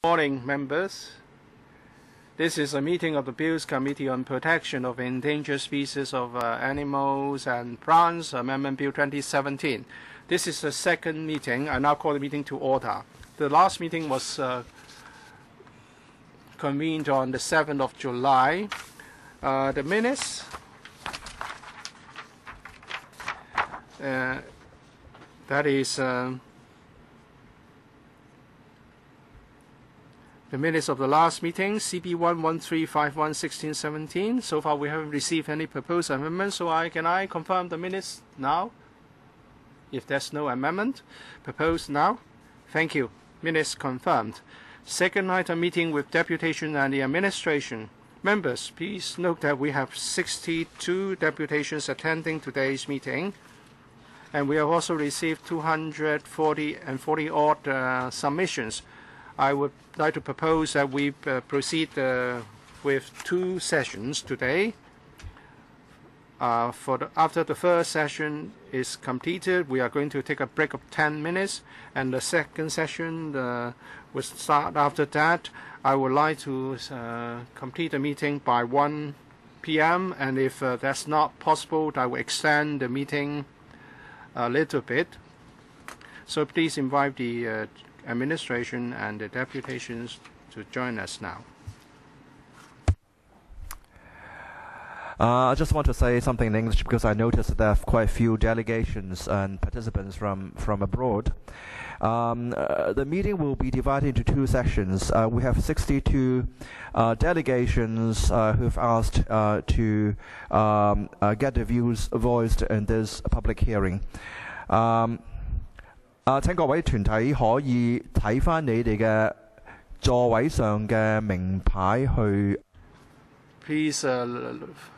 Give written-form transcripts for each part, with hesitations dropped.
Morning, members. This is a meeting of the Bills Committee on Protection of Endangered Species of Animals and Plants, Amendment Bill 2017. This is the second meeting. I now call the meeting to order. The last meeting was convened on the 7th of July. The minutes, that is the minutes of the last meeting, Pt1 1351/16/17. So far, we haven't received any proposed amendments. So can I confirm the minutes now? If there's no amendment proposed now, thank you. Minutes confirmed. Second item, meeting with deputation and the administration. Members, please note that we have 62 deputations attending today's meeting, and we have also received 240 odd submissions. I would like to propose that we proceed with two sessions today. After the first session is completed, we are going to take a break of 10 minutes, and the second session will start after that. I would like to complete the meeting by 1 p.m., and if that's not possible, I will extend the meeting a little bit. So please invite the administration and the deputations to join us now. I just want to say something in English because I noticed there are quite a few delegations and participants from abroad. The meeting will be divided into two sessions. We have 62 delegations who've asked to get their views voiced in this public hearing. 請各位團體可以睇返你哋嘅座位上嘅名牌去。Please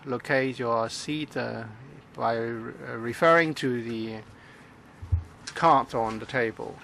locate your seat by referring to the card on the table.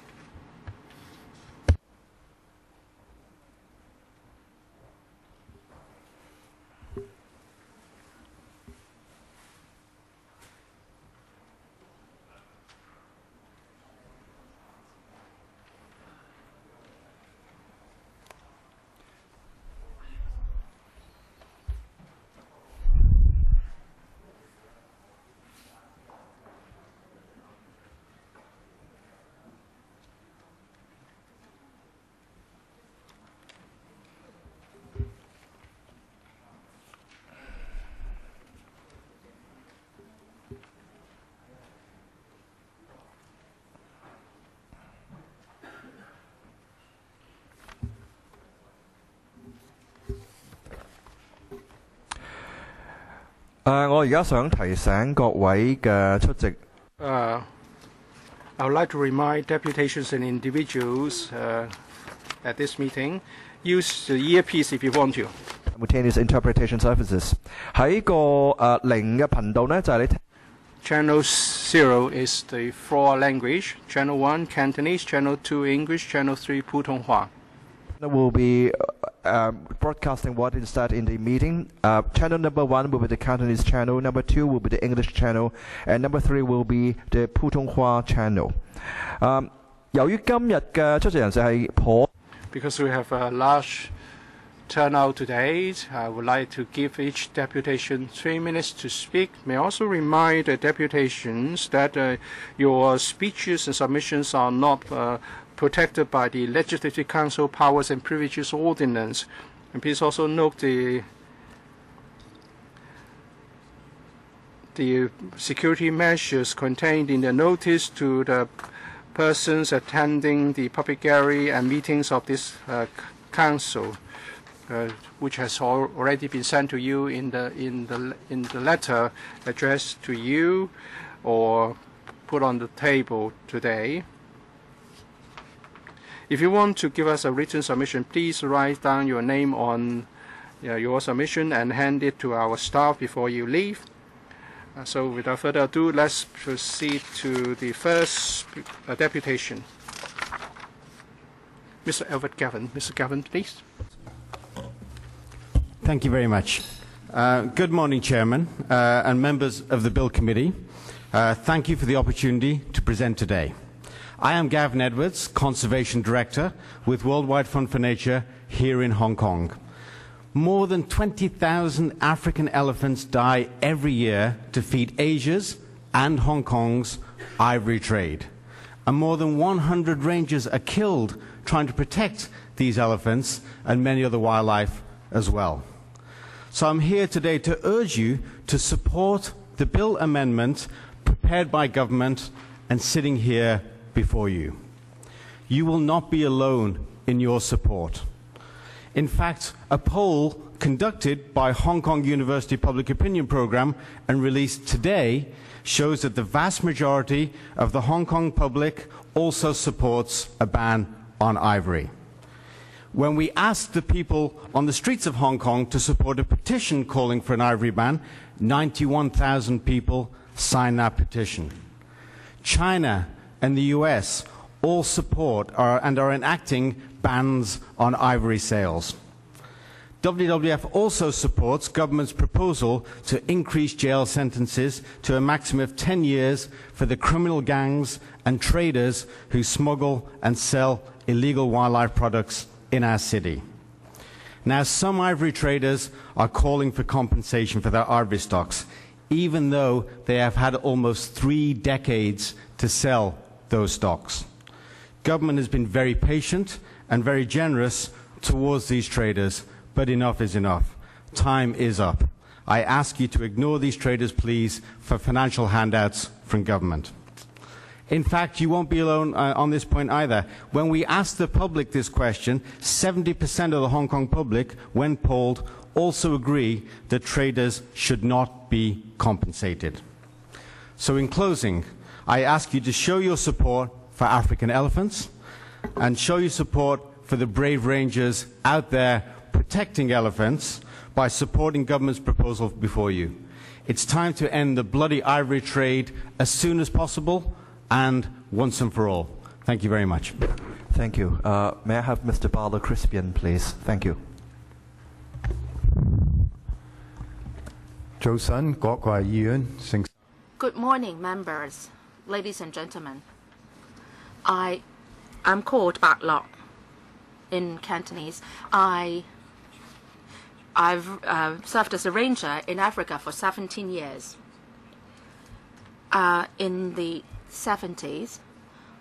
I would like to remind deputations and individuals at this meeting, use the earpiece if you want to. Simultaneous interpretation services. 喺個0嘅頻道呢，就係你聽。Channel 0 is the floor language. Channel 1 Cantonese, Channel 2 English, Channel 3 Putonghua. Will be broadcasting what is said in the meeting. Channel number 1 will be the Cantonese channel, number 2 will be the English channel, and number 3 will be the Putonghua channel. 由於今日嘅出席人數係頗 Because we have a large turnout today, I would like to give each deputation 3 minutes to speak. May I also remind the deputations that your speeches and submissions are not protected by the Legislative Council Powers and Privileges Ordinance. And please also note the security measures contained in the notice to the persons attending the public area and meetings of this council, which has already been sent to you in the letter addressed to you or put on the table today. If you want to give us a written submission, please write down your name on your submission and hand it to our staff before you leave. So without further ado, let's proceed to the first deputation. Mr. Albert Gavin. Mr. Gavin, please. Thank you very much. Good morning, Chairman and members of the Bill Committee. Thank you for the opportunity to present today. I am Gavin Edwards, Conservation Director with Worldwide Fund for Nature here in Hong Kong. More than 20,000 African elephants die every year to feed Asia's and Hong Kong's ivory trade. And more than 100 rangers are killed trying to protect these elephants and many other wildlife as well. So I'm here today to urge you to support the bill amendment prepared by government and sitting here before you. You will not be alone in your support. In fact, a poll conducted by Hong Kong University Public Opinion Programme and released today shows that the vast majority of the Hong Kong public also supports a ban on ivory. When we asked the people on the streets of Hong Kong to support a petition calling for an ivory ban, 91,000 people signed that petition. China and the US all support and are enacting bans on ivory sales. WWF also supports government's proposal to increase jail sentences to a maximum of 10 years for the criminal gangs and traders who smuggle and sell illegal wildlife products in our city. Now, some ivory traders are calling for compensation for their ivory stocks, even though they have had almost 3 decades to sell those stocks. Government has been very patient and very generous towards these traders, but enough is enough. Time is up. I ask you to ignore these traders, please, for financial handouts from government. In fact, you won't be alone on this point either. When we asked the public this question, 70% of the Hong Kong public, when polled, also agree that traders should not be compensated. So in closing, I ask you to show your support for African elephants and show your support for the brave rangers out there protecting elephants by supporting government's proposal before you. It's time to end the bloody ivory trade as soon as possible and once and for all. Thank you very much. Thank you. May I have Mr. Barlow Crispian, please? Thank you. 早晨，各位議員，聖 Good morning, members, ladies and gentlemen. I'm called Bak Lok in Cantonese. I've served as a ranger in Africa for 17 years. In the 70s,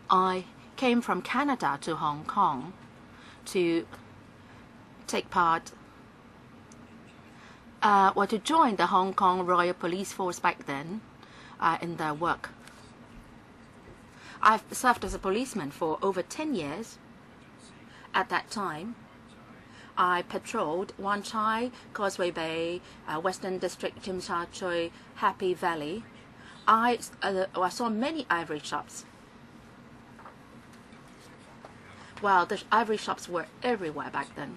I came from Canada to Hong Kong to take part, to join the Hong Kong Royal Police Force back then in their work. I've served as a policeman for over 10 years. At that time, I patrolled Wan Chai, Causeway Bay, Western District, Tsim Sha Tsui, Happy Valley. I saw many ivory shops. Well, the ivory shops were everywhere back then.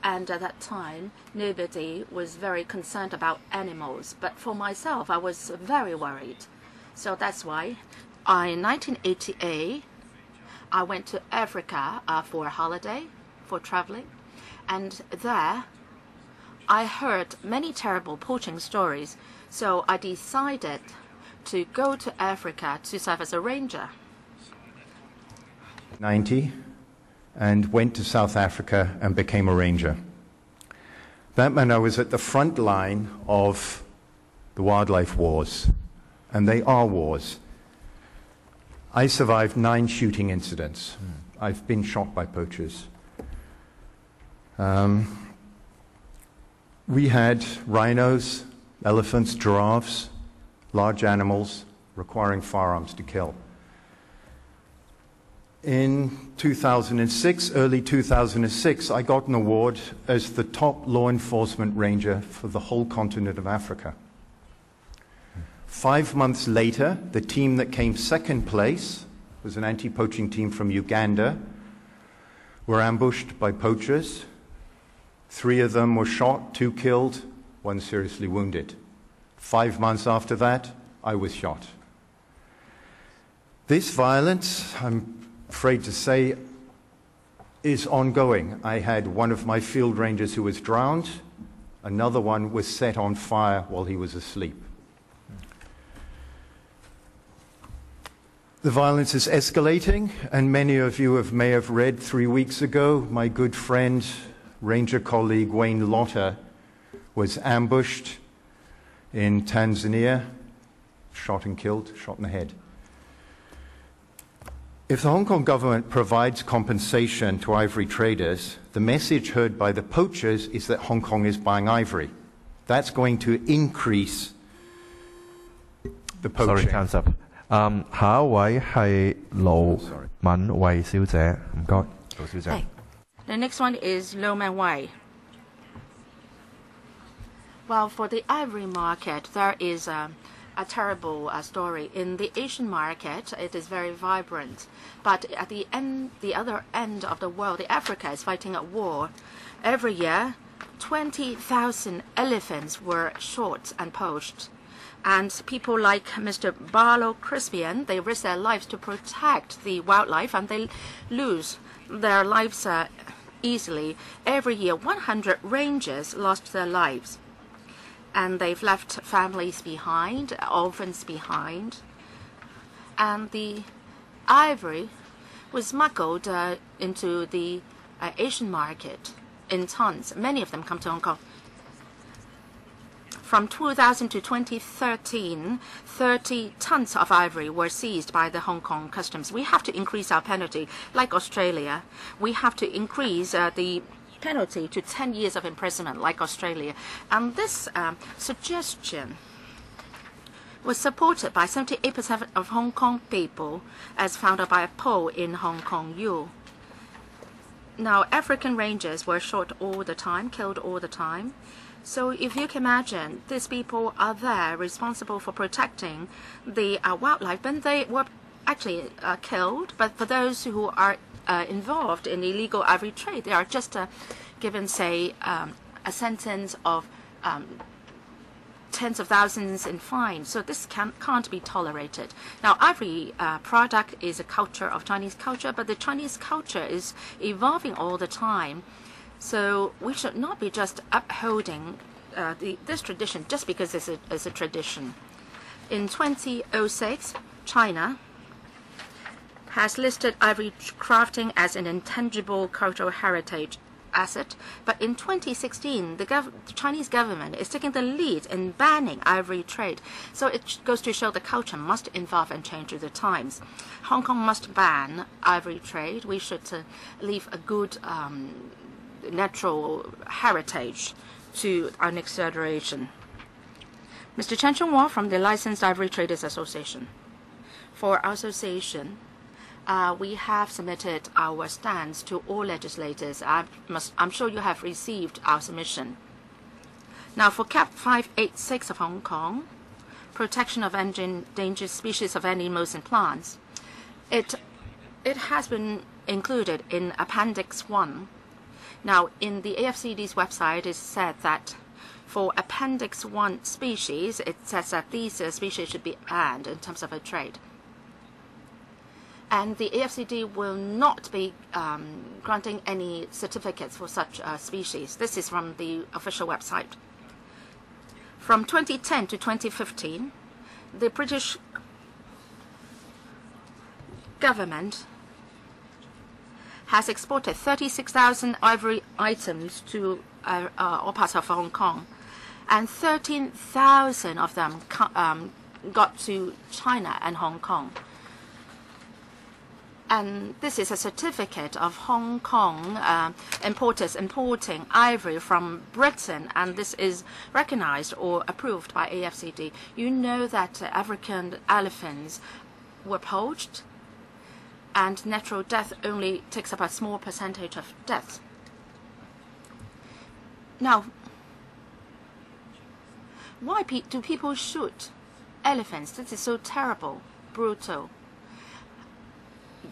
And at that time, nobody was very concerned about animals. But for myself, I was very worried. So that's why in 1988, I went to Africa for a holiday, for traveling. And there, I heard many terrible poaching stories. So I decided to go to Africa to serve as a ranger. 90 and went to South Africa and became a ranger. That meant I was at the front line of the wildlife wars, and they are wars. I survived 9 shooting incidents. I've been shot by poachers. We had rhinos, elephants, giraffes, large animals requiring firearms to kill. In 2006, early 2006, I got an award as the top law enforcement ranger for the whole continent of Africa. 5 months later, the team that came second place was an anti-poaching team from Uganda, were ambushed by poachers. 3 of them were shot, 2 killed, 1 seriously wounded. 5 months after that, I was shot. This violence, I'm afraid to say, is ongoing. I had one of my field rangers who was drowned. Another one was set on fire while he was asleep. The violence is escalating, and many of you may have read 3 weeks ago, my good friend, Ranger colleague Wayne Lotter was ambushed in Tanzania, shot and killed, shot in the head. If the Hong Kong government provides compensation to ivory traders, the message heard by the poachers is that Hong Kong is buying ivory. That's going to increase the poaching. Sorry, time's up. 下一位係盧敏慧小姐，唔該，盧小姐。The next one is Lo Man Wai. Well, for the ivory market, there is a terrible story. In the Asian market, it is very vibrant. But at the other end of the world, Africa is fighting a war. Every year, 20,000 elephants were shot and poached. And people like Mr. Barlow Crispian, they risk their lives to protect the wildlife, and they lose their lives easily. Every year, 100 rangers lost their lives. And they've left families behind, orphans behind. And the ivory was smuggled into the Asian market in tons. Many of them come to Hong Kong. From 2000 to 2013, 30 tons of ivory were seized by the Hong Kong customs. We have to increase our penalty, like Australia. We have to increase the penalty to 10 years of imprisonment, like Australia. And this suggestion was supported by 78% of Hong Kong people, as found out by a poll in Hong Kong U. Now, African rangers were shot all the time, killed all the time. So if you can imagine, these people are there responsible for protecting the wildlife, and they were actually killed. But for those who are involved in illegal ivory trade, they are just given, say, a sentence of tens of thousands in fines. So this can't be tolerated. Now, ivory product is a culture of Chinese culture, but the Chinese culture is evolving all the time. So we should not be just upholding this tradition just because it's a tradition. In 2006, China has listed ivory crafting as an intangible cultural heritage asset. But in 2016, the Chinese government is taking the lead in banning ivory trade. So it goes to show the culture must evolve and change with the times. Hong Kong must ban ivory trade. We should leave a good natural heritage to our next generation. Mr. Chen Chunghua from the Licensed Ivory Traders Association. For our association, we have submitted our stance to all legislators. I'm sure you have received our submission. Now, for Cap 586 of Hong Kong, protection of endangered species of animals and plants, it has been included in Appendix 1. Now, in the AFCD's website, it said that for Appendix 1 species, it says that these species should be banned in terms of a trade. And the AFCD will not be granting any certificates for such species. This is from the official website. From 2010 to 2015, the British government has exported 36,000 ivory items to all parts of Hong Kong, and 13,000 of them got to China and Hong Kong. And this is a certificate of Hong Kong importers importing ivory from Britain, and this is recognized or approved by AFCD. You know that African elephants were poached, and natural death only takes up a small percentage of deaths. Now, why do people shoot elephants? This is so terrible, brutal.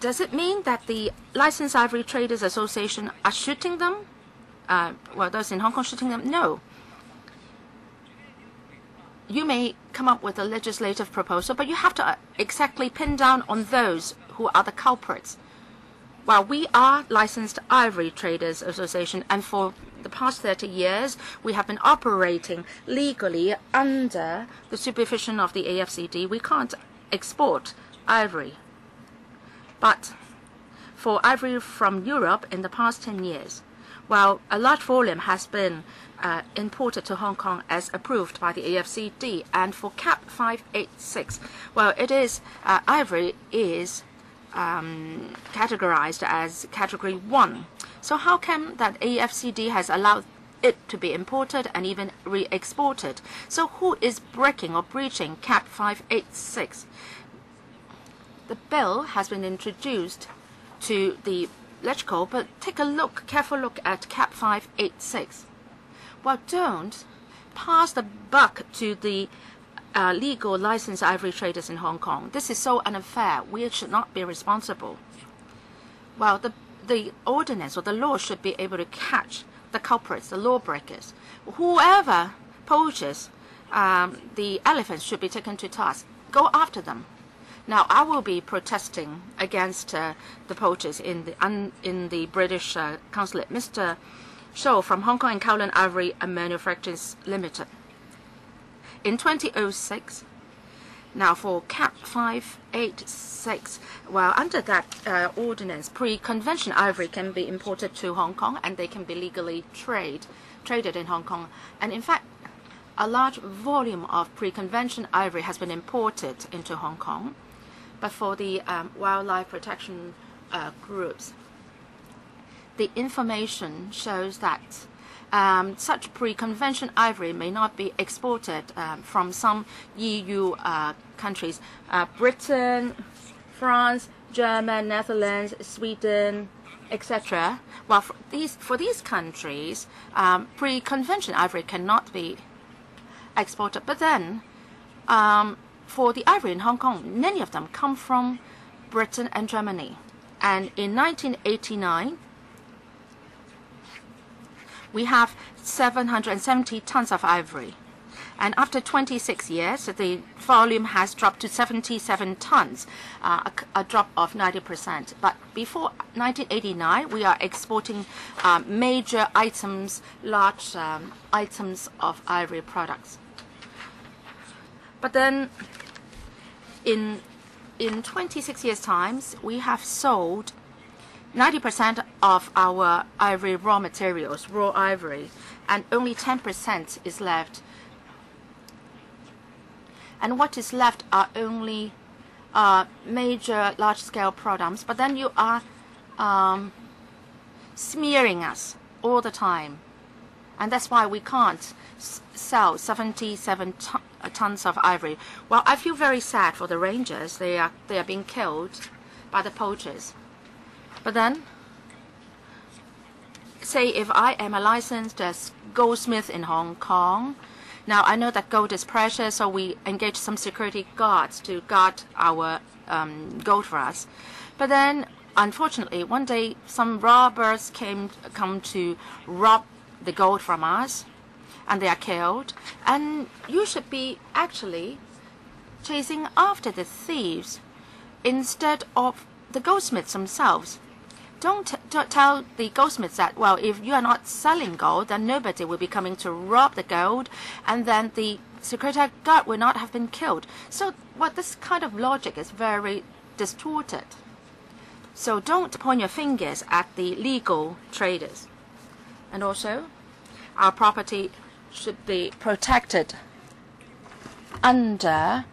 Does it mean that the Licensed Ivory Traders Association are shooting them? Well, those in Hong Kong shooting them? No. You may come up with a legislative proposal, but you have to exactly pin down on those who are the culprits. Well, we are Licensed Ivory Traders Association, and for the past 30 years, we have been operating legally under the supervision of the AFCD. We can't export ivory But for ivory from Europe in the past 10 years, well, a large volume has been imported to Hong Kong as approved by the AFCD. And for CAP 586, well, it is ivory is categorized as Category 1. So how come that AFCD has allowed it to be imported and even re-exported? So who is breaking or breaching CAP 586? The bill has been introduced to the electrical, but take a look, careful look at CAP 586. Well, don't pass the buck to the legal licensed ivory traders in Hong Kong. This is so unfair. We should not be responsible. Well, the ordinance or the law should be able to catch the culprits, the lawbreakers. Whoever poaches the elephants should be taken to task. Go after them. Now, I will be protesting against the poachers in the British consulate. Mr. Shou from Hong Kong and Kowloon Ivory and Manufacturers Limited. In 2006, now for CAP 586, well, under that ordinance, pre-convention ivory can be imported to Hong Kong and they can be legally traded in Hong Kong. And in fact, a large volume of pre-convention ivory has been imported into Hong Kong. But for the wildlife protection groups, the information shows that such pre-convention ivory may not be exported from some EU countries, Britain, France, Germany, Netherlands, Sweden, etc. Well, for these countries, pre-convention ivory cannot be exported. But then, for the ivory in Hong Kong, many of them come from Britain and Germany. And in 1989, we have 770 tons of ivory. And after 26 years, the volume has dropped to 77 tons, a drop of 90%. But before 1989, we are exporting major items, large items of ivory products. But then, in 26 years' time, we have sold 90% of our ivory raw materials, raw ivory, and only 10% is left. And what is left are only major large-scale products. But then you are smearing us all the time. And that's why we can't sell 77 tons of ivory. Well, I feel very sad for the rangers. They are being killed by the poachers. But then, say if I am a licensed goldsmith in Hong Kong, now I know that gold is precious, so we engage some security guards to guard our gold for us. But then, unfortunately, one day some robbers come to rob the gold from us, and they are killed. And you should be actually chasing after the thieves instead of the goldsmiths themselves. Don't tell the goldsmiths that, well, if you are not selling gold, then nobody will be coming to rob the gold, and then the security guard will not have been killed. So, this kind of logic is very distorted. So don't point your fingers at the legal traders. And also, our property should be protected under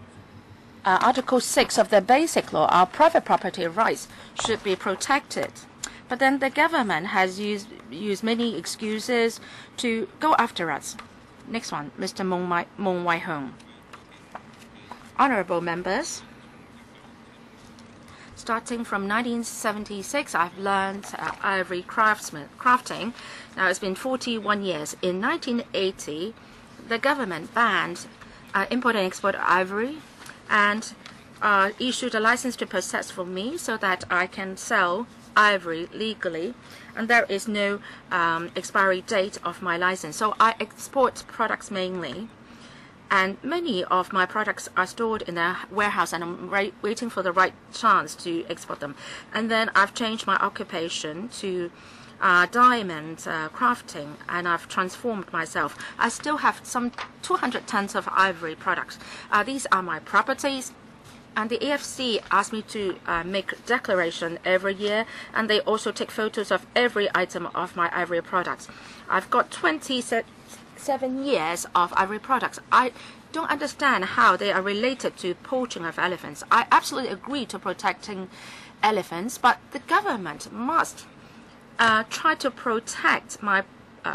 Article 6 of the Basic Law. Our private property rights should be protected. But then the government has used many excuses to go after us. Next one, Mr. Mong Wai Hung. Honorable members, starting from 1976, I've learned ivory crafting. Now it's been 41 years. In 1980, the government banned import and export of ivory and issued a license to possess for me so that I can sell ivory legally, and there is no expiry date of my license. So I export products mainly, and many of my products are stored in a warehouse, and I'm waiting for the right chance to export them. And then I've changed my occupation to diamond crafting, and I've transformed myself. I still have some 200 tons of ivory products. These are my properties. And the AFC asked me to make declaration every year, and they also take photos of every item of my ivory products. I've got 27 years of ivory products. I don't understand how they are related to poaching of elephants. I absolutely agree to protecting elephants, but the government must try to protect my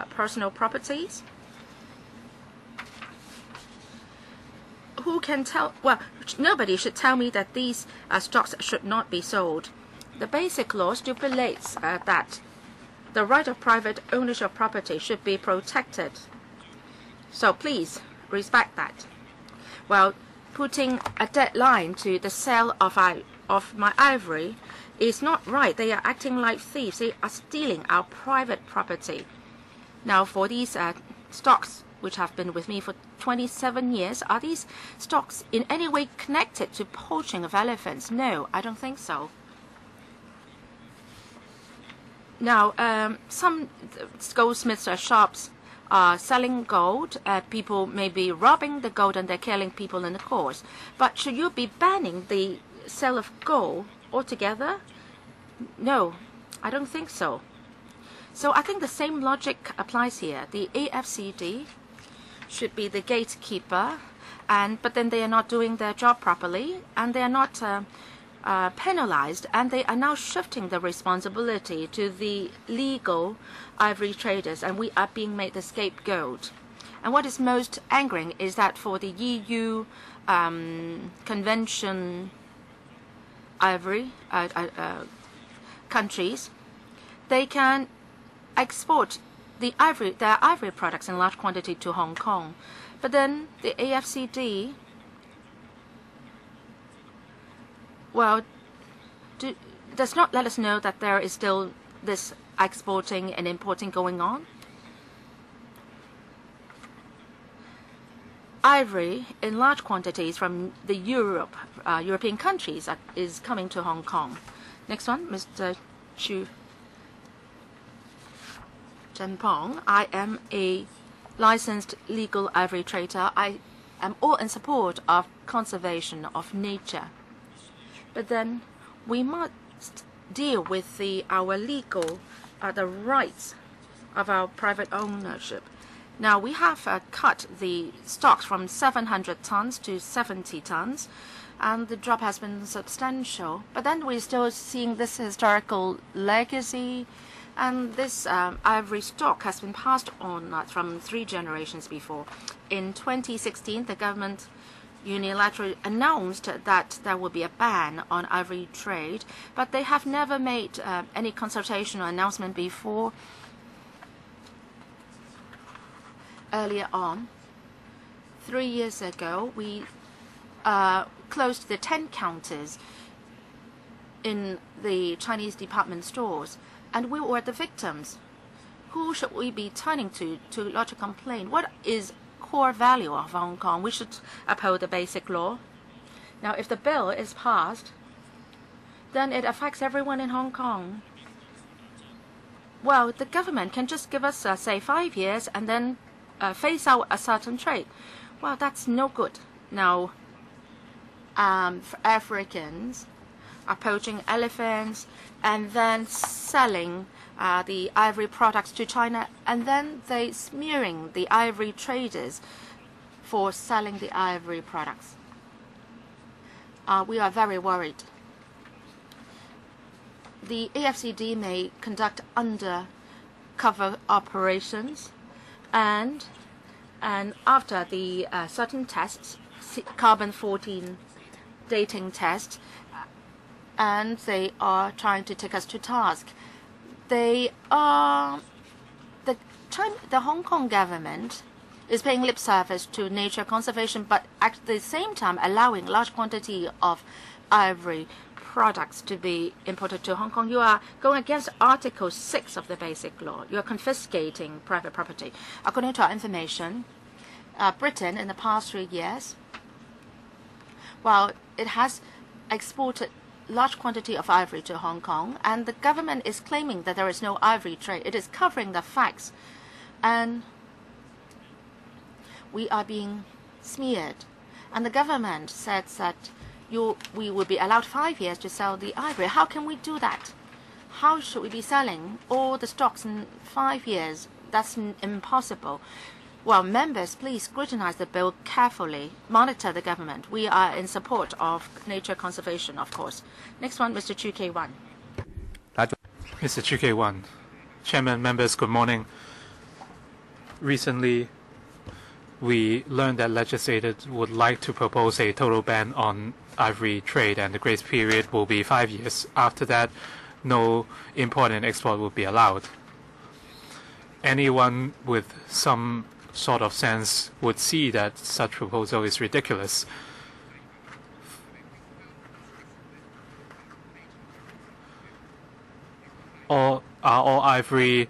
personal properties. Who can tell? Well, nobody should tell me that these stocks should not be sold. The basic law stipulates that the right of private ownership of property should be protected. So please respect that. Well, putting a deadline to the sale of my ivory is not right. They are acting like thieves. They are stealing our private property. Now, for these stocks which have been with me for 27 years, are these stocks in any way connected to poaching of elephants? No, I don't think so. Now, some goldsmiths shops are selling gold. People may be robbing the gold and they're killing people in the course. But should you be banning the sale of gold altogether? No, I don't think so. So I think the same logic applies here. The AFCD should be the gatekeeper, but then they are not doing their job properly, and they are not penalized, and they are now shifting the responsibility to the legal ivory traders, and we are being made the scapegoat. And what is most angering is that for the EU convention ivory countries, they can export their ivory products in large quantity to Hong Kong. But then the AFCD, well, does not let us know that there is still this exporting and importing going on. Ivory in large quantities from the European countries is coming to Hong Kong. Next one, Mr. Chu Pong. I am a licensed legal ivory trader. I am all in support of conservation of nature. But then we must deal with our legal, the rights of our private ownership. Now we have cut the stocks from 700 tons to 70 tons, and the drop has been substantial. But then we're still seeing this historical legacy. And this ivory stock has been passed on from 3 generations before. In 2016, the government unilaterally announced that there will be a ban on ivory trade, but they have never made any consultation or announcement before. Earlier on, 3 years ago, we closed the 10 counters in the Chinese department stores. And we were the victims. Who should we be turning to lodge a complaint? What is core value of Hong Kong? We should uphold the basic law. Now, if the bill is passed, then it affects everyone in Hong Kong. Well, the government can just give us, say, 5 years and then phase out a certain trade. Well, that's no good. Now, Africans are poaching elephants and then selling the ivory products to China, and then they smearing the ivory traders for selling the ivory products. We are very worried. The AFCD may conduct undercover operations, and after the certain tests, carbon 14 dating tests, and they are trying to take us to task. The Hong Kong government is paying lip service to nature conservation, but at the same time allowing large quantity of ivory products to be imported to Hong Kong. You are going against Article 6 of the Basic Law. You are confiscating private property. According to our information, Britain in the past 3 years, well, it has exported large quantity of ivory to Hong Kong, and the government is claiming that there is no ivory trade. It is covering the facts, and we are being smeared. And the government said that we will be allowed 5 years to sell the ivory. How can we do that? How should we be selling all the stocks in 5 years? That's impossible. Well, members, please scrutinize the bill carefully. Monitor the government. We are in support of nature conservation, of course. Next one, Mr. Chu K1. Mr. Chu K1. Chairman, members, good morning. Recently, we learned that legislators would like to propose a total ban on ivory trade, and the grace period will be 5 years. After that, no import and export will be allowed. Anyone with some sort of sense would see that such proposal is ridiculous. Are all ivory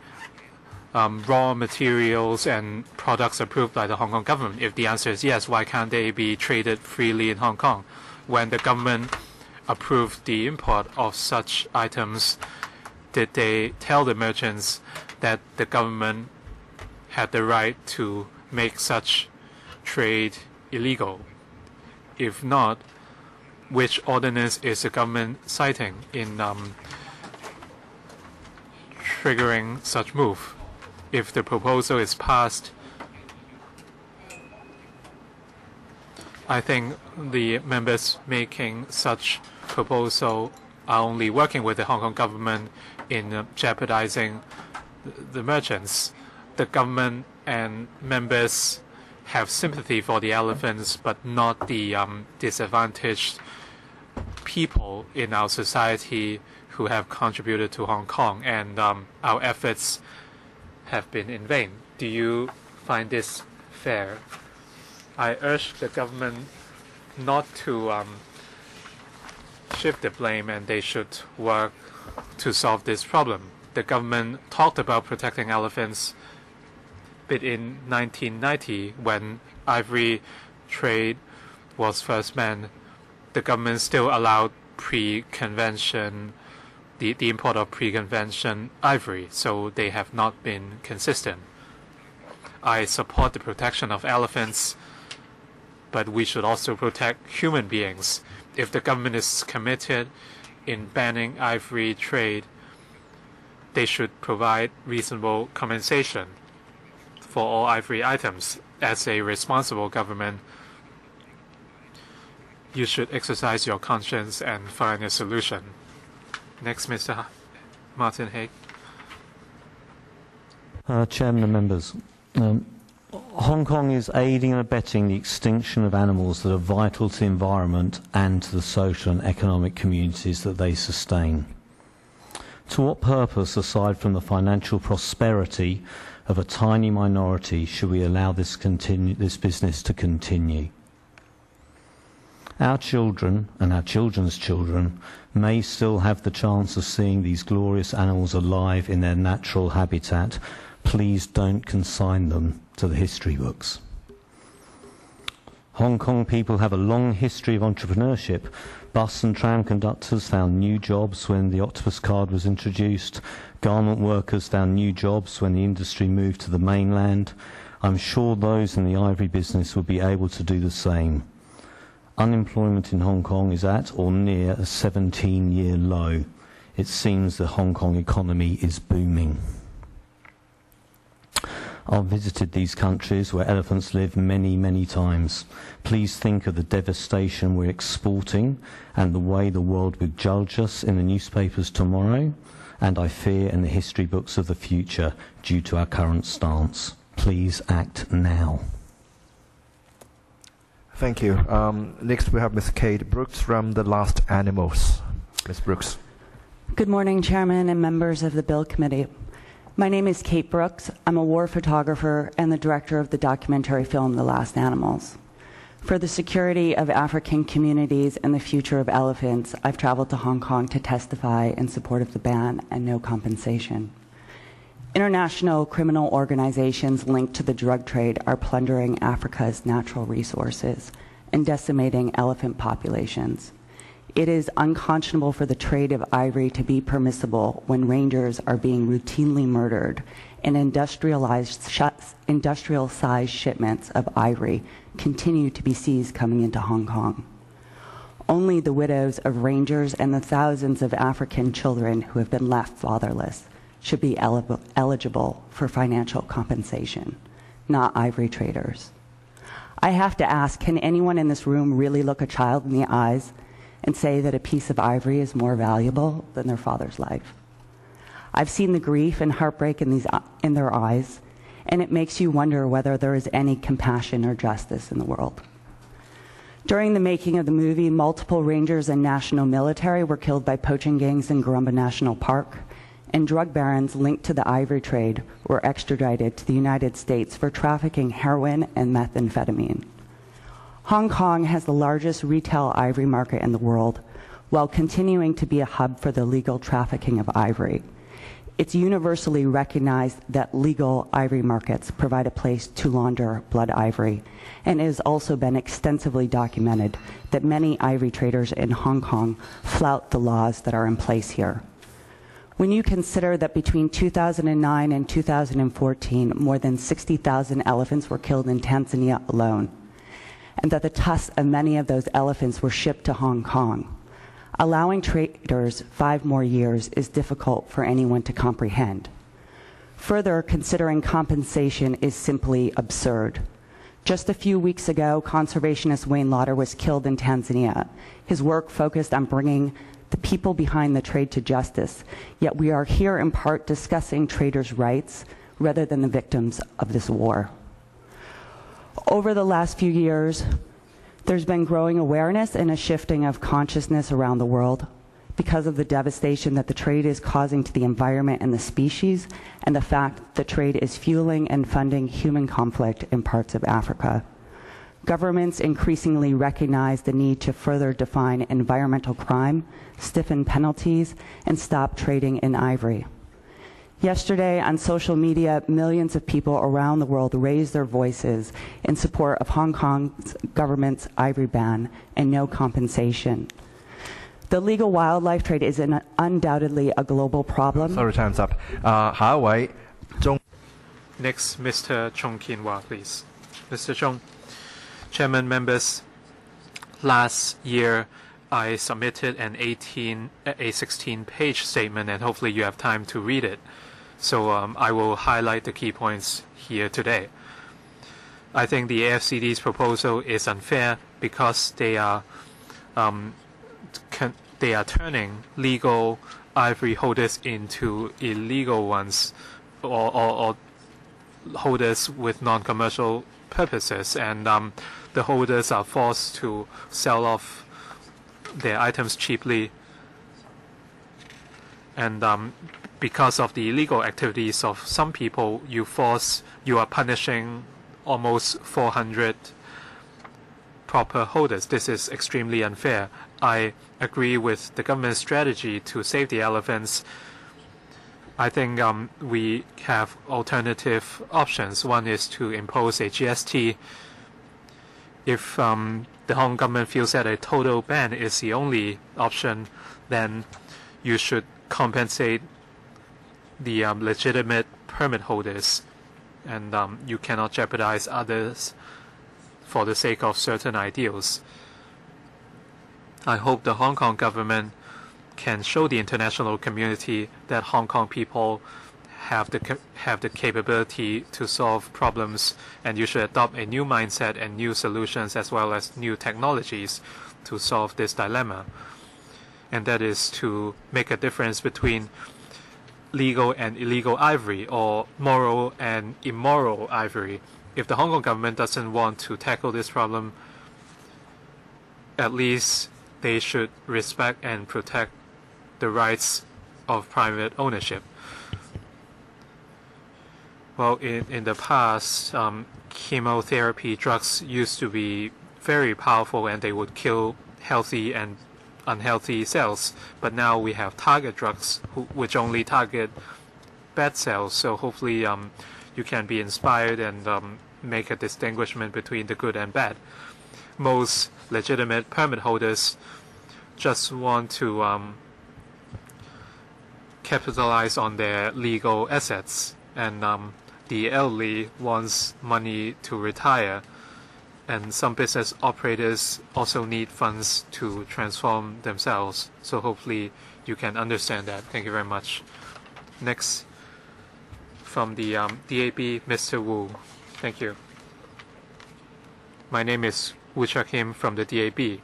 raw materials and products approved by the Hong Kong government? If the answer is yes, why can't they be traded freely in Hong Kong? When the government approved the import of such items, did they tell the merchants that the government had the right to make such trade illegal? If not, which ordinance is the government citing in triggering such move? If the proposal is passed, I think the members making such proposal are only working with the Hong Kong government in jeopardizing the merchants. The government and members have sympathy for the elephants, but not the disadvantaged people in our society who have contributed to Hong Kong, and our efforts have been in vain. Do you find this fair? I urge the government not to shift the blame, and they should work to solve this problem. The government talked about protecting elephants, but in 1990, when ivory trade was first banned, the government still allowed pre-convention, the import of pre-convention ivory, so they have not been consistent. I support the protection of elephants, but we should also protect human beings. If the government is committed in banning ivory trade, they should provide reasonable compensation for all ivory items. As a responsible government, you should exercise your conscience and find a solution. Next, Mr. Martin Haig. Chairman and members, Hong Kong is aiding and abetting the extinction of animals that are vital to the environment and to the social and economic communities that they sustain. To what purpose, aside from the financial prosperity of a tiny minority, should we allow this business to continue? Our children and our children's children may still have the chance of seeing these glorious animals alive in their natural habitat. Please don't consign them to the history books. Hong Kong people have a long history of entrepreneurship. Bus and tram conductors found new jobs when the octopus card was introduced. Garment workers found new jobs when the industry moved to the mainland. I'm sure those in the ivory business would be able to do the same. Unemployment in Hong Kong is at or near a 17-year low. It seems the Hong Kong economy is booming. I've visited these countries where elephants live many, many times. Please think of the devastation we're exporting and the way the world will judge us in the newspapers tomorrow, and I fear in the history books of the future due to our current stance. Please act now. Thank you. Next we have Ms. Kate Brooks from The Last Animals. Ms. Brooks. Good morning, Chairman and members of the Bill Committee. My name is Kate Brooks. I'm a war photographer and the director of the documentary film The Last Animals. For the security of African communities and the future of elephants, I've traveled to Hong Kong to testify in support of the ban and no compensation. International criminal organizations linked to the drug trade are plundering Africa's natural resources and decimating elephant populations. It is unconscionable for the trade of ivory to be permissible when rangers are being routinely murdered and industrial-sized shipments of ivory continue to be seized coming into Hong Kong. only the widows of rangers and the thousands of African children who have been left fatherless should be eligible for financial compensation, not ivory traders. I have to ask, can anyone in this room really look a child in the eyes and say that a piece of ivory is more valuable than their father's life? I've seen the grief and heartbreak in their eyes, and it makes you wonder whether there is any compassion or justice in the world. During the making of the movie, multiple rangers and national military were killed by poaching gangs in Garamba National Park, and drug barons linked to the ivory trade were extradited to the United States for trafficking heroin and methamphetamine. Hong Kong has the largest retail ivory market in the world, while continuing to be a hub for the legal trafficking of ivory. It's universally recognized that legal ivory markets provide a place to launder blood ivory, and it has also been extensively documented that many ivory traders in Hong Kong flout the laws that are in place here. When you consider that between 2009 and 2014, more than 60,000 elephants were killed in Tanzania alone, and that the tusks of many of those elephants were shipped to Hong Kong, allowing traders 5 more years is difficult for anyone to comprehend. Further, considering compensation is simply absurd. Just a few weeks ago, conservationist Wayne Lauder was killed in Tanzania. His work focused on bringing the people behind the trade to justice, yet we are here in part discussing traders' rights rather than the victims of this war. Over the last few years, there's been growing awareness and a shifting of consciousness around the world because of the devastation that the trade is causing to the environment and the species, and the fact that the trade is fueling and funding human conflict in parts of Africa. Governments increasingly recognize the need to further define environmental crime, stiffen penalties, and stop trading in ivory. Yesterday, on social media, millions of people around the world raised their voices in support of Hong Kong's government's ivory ban and no compensation. The legal wildlife trade is undoubtedly a global problem. Sorry, time's up. 下一位，鍾。 Next, Mr. Chong Kienhua, please. Mr. Chong, Chairman, members, last year I submitted a 16-page statement, and hopefully you have time to read it. So I will highlight the key points here today. I think the AFCD's proposal is unfair because they are turning legal ivory holders into illegal ones, or holders with non-commercial purposes, and the holders are forced to sell off their items cheaply, and because of the illegal activities of some people, you are punishing almost 400 proper holders. This is extremely unfair. I agree with the government's strategy to save the elephants. I think we have alternative options. One is to impose a GST. If the Hong Kong government feels that a total ban is the only option, then you should compensate the legitimate permit holders, and you cannot jeopardize others for the sake of certain ideals. I hope the Hong Kong government can show the international community that Hong Kong people have the capability to solve problems, and you should adopt a new mindset and new solutions as well as new technologies to solve this dilemma. And that is to make a difference between legal and illegal ivory, or moral and immoral ivory. If the Hong Kong government doesn't want to tackle this problem, at least they should respect and protect the rights of private ownership. Well, in the past, chemotherapy drugs used to be very powerful, and they would kill healthy and unhealthy cells. But now we have target drugs which only target bad cells. So hopefully you can be inspired and make a distinguishment between the good and bad. Most legitimate permit holders just want to capitalize on their legal assets, and the elderly wants money to retire, And some business operators also need funds to transform themselves. So hopefully you can understand that. Thank you very much. Next, from the DAB, Mr. Wu. Thank you. My name is Wu Chuk Him from the DAB.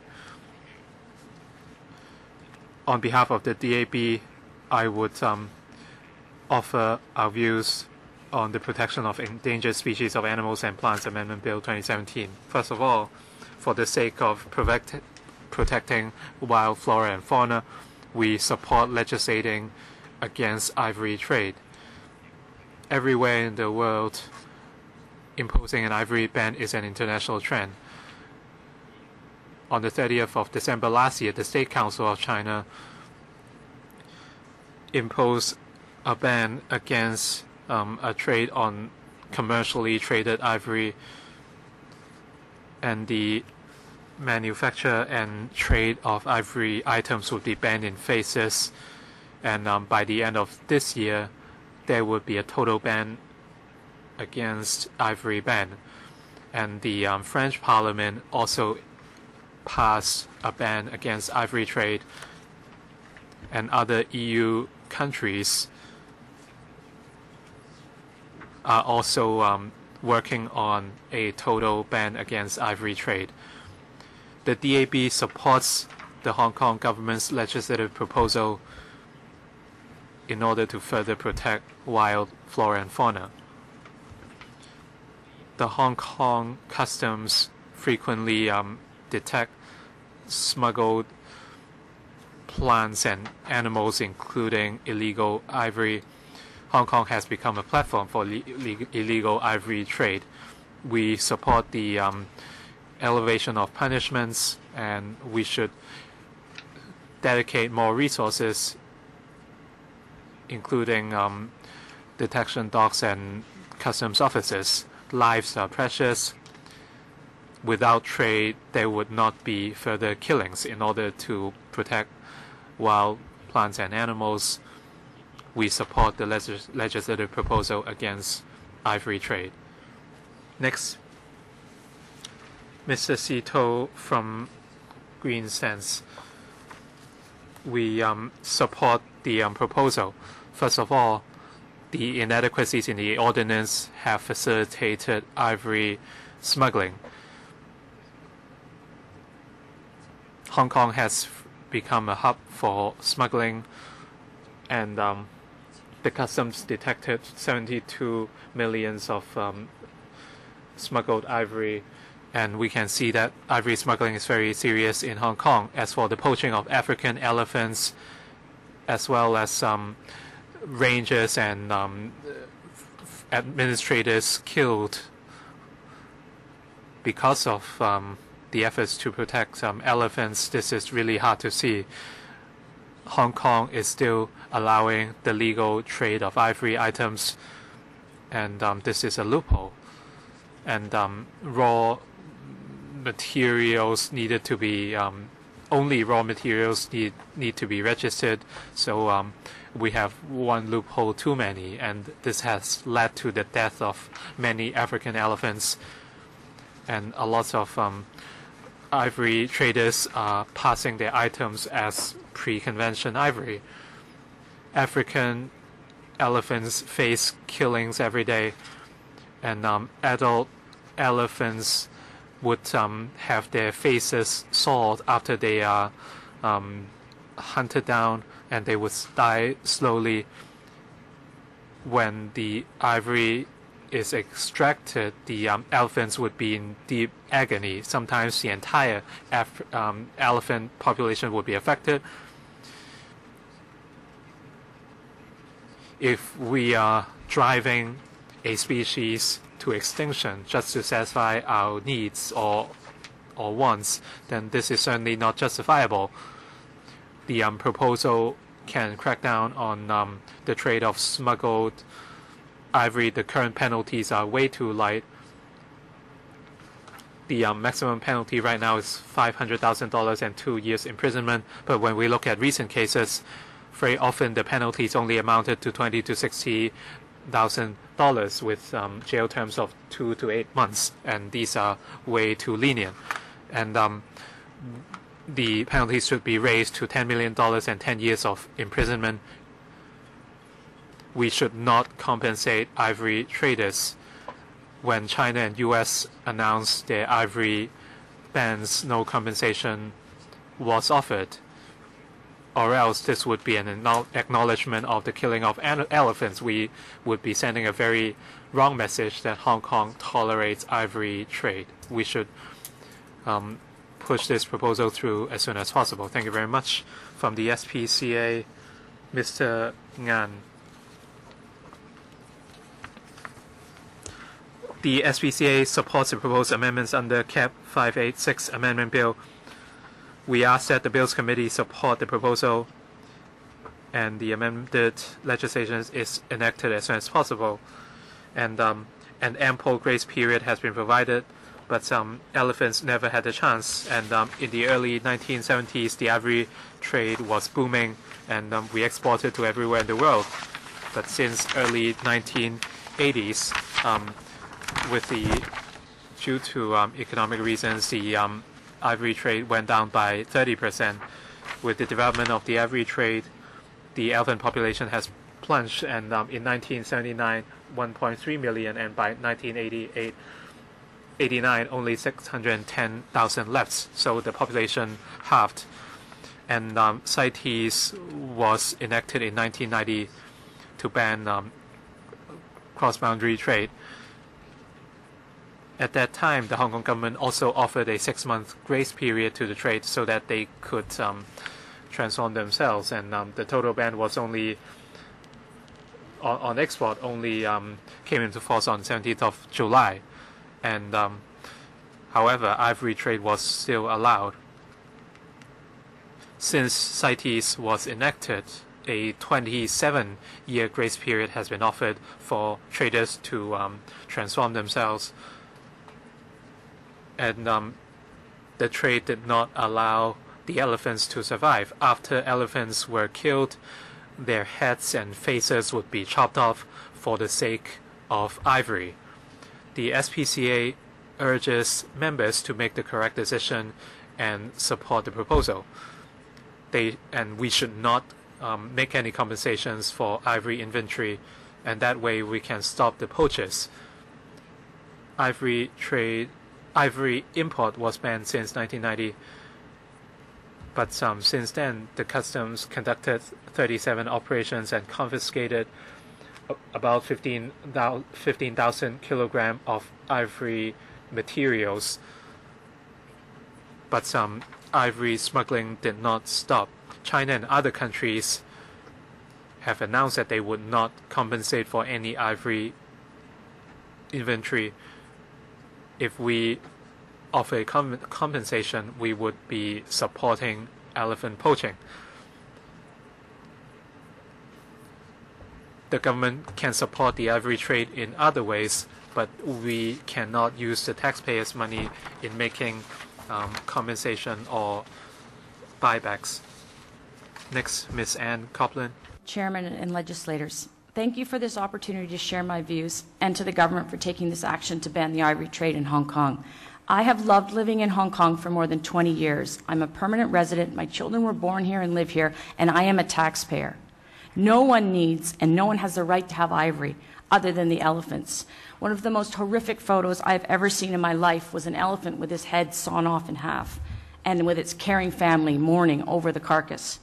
On behalf of the DAB, I would offer our views on the protection of endangered species of animals and plants Amendment Bill 2017. First of all, for the sake of protecting wild flora and fauna, we support legislating against ivory trade. Everywhere in the world, imposing an ivory ban is an international trend. On the 30th of December last year, the State Council of China imposed a ban against a trade on commercially traded ivory, and the manufacture and trade of ivory items would be banned in phases. And by the end of this year, there would be a total ban against ivory ban. And the French Parliament also passed a ban against ivory trade, and other EU countries are also working on a total ban against ivory trade. The DAB supports the Hong Kong government's legislative proposal in order to further protect wild flora and fauna. The Hong Kong customs frequently detect smuggled plants and animals, including illegal ivory. Hong Kong has become a platform for illegal ivory trade. We support the elevation of punishments, and we should dedicate more resources, including detection dogs and customs officers. Lives are precious. Without trade, there would not be further killings. In order to protect wild plants and animals, we support the legislative proposal against ivory trade. Next, Mr. Sito from Green Sense. We support the proposal. First of all, the inadequacies in the ordinance have facilitated ivory smuggling. Hong Kong has become a hub for smuggling, and the customs detected 72 millions of smuggled ivory, and we can see that ivory smuggling is very serious in Hong Kong. As for the poaching of African elephants, as well as rangers and administrators killed because of the efforts to protect elephants, this is really hard to see. Hong Kong is still allowing the legal trade of ivory items, and this is a loophole. And raw materials needed to be only raw materials need to be registered. So we have one loophole too many, and this has led to the death of many African elephants. And a lot of ivory traders are passing their items as pre-convention ivory. African elephants face killings every day, and adult elephants would have their faces sawed after they are hunted down, and they would die slowly. When the ivory is extracted, the elephants would be in deep agony. Sometimes the entire elephant population would be affected. If we are driving a species to extinction just to satisfy our needs or wants, then this is certainly not justifiable. The proposal can crack down on the trade of smuggled ivory. The current penalties are way too light. The maximum penalty right now is $500,000 and 2 years imprisonment. But when we look at recent cases, very often the penalties only amounted to $20 to $60 $15,000 with jail terms of 2 to 8 months, and these are way too lenient. And the penalties should be raised to $10 million and 10 years of imprisonment. We should not compensate ivory traders. When China and US announced their ivory bans, no compensation was offered, or else this would be an acknowledgement of the killing of elephants. We would be sending a very wrong message that Hong Kong tolerates ivory trade. We should push this proposal through as soon as possible. Thank you very much. From the SPCA, Mr. Ngan. The SPCA supports the proposed amendments under CAP 586 Amendment Bill. We ask that the Bills Committee support the proposal and the amended legislation is enacted as soon as possible. And an ample grace period has been provided, but elephants never had a chance. And in the early 1970s, the ivory trade was booming, and we exported to everywhere in the world. But since early 1980s, due to economic reasons, the ivory trade went down by 30%. With the development of the ivory trade, the elephant population has plunged, and in 1979, 1.3 million, and by 1989, only 610,000 left. So the population halved. And CITES was enacted in 1990 to ban cross-boundary trade. At that time, the Hong Kong government also offered a 6-month grace period to the trade so that they could transform themselves. And the total ban was only on export only came into force on 17th of July. And however, ivory trade was still allowed. Since CITES was enacted, a 27-year grace period has been offered for traders to transform themselves. And the trade did not allow the elephants to survive. After elephants were killed, their heads and faces would be chopped off for the sake of ivory. The SPCA urges members to make the correct decision and support the proposal. And we should not make any compensations for ivory inventory, and that way we can stop the poachers. Ivory import was banned since 1990, but since then the customs conducted 37 operations and confiscated about 15,000 kilograms of ivory materials. But ivory smuggling did not stop. China and other countries have announced that they would not compensate for any ivory inventory. If we offer a compensation, we would be supporting elephant poaching. The government can support the ivory trade in other ways, but we cannot use the taxpayers' money in making compensation or buybacks. Next, Ms. Ann Copeland. Chairman and legislators, thank you for this opportunity to share my views, and to the government for taking this action to ban the ivory trade in Hong Kong. I have loved living in Hong Kong for more than 20 years. I'm a permanent resident, my children were born here and live here, and I am a taxpayer. No one needs and no one has the right to have ivory other than the elephants. One of the most horrific photos I've ever seen in my life was an elephant with his head sawn off in half, and with its caring family mourning over the carcass.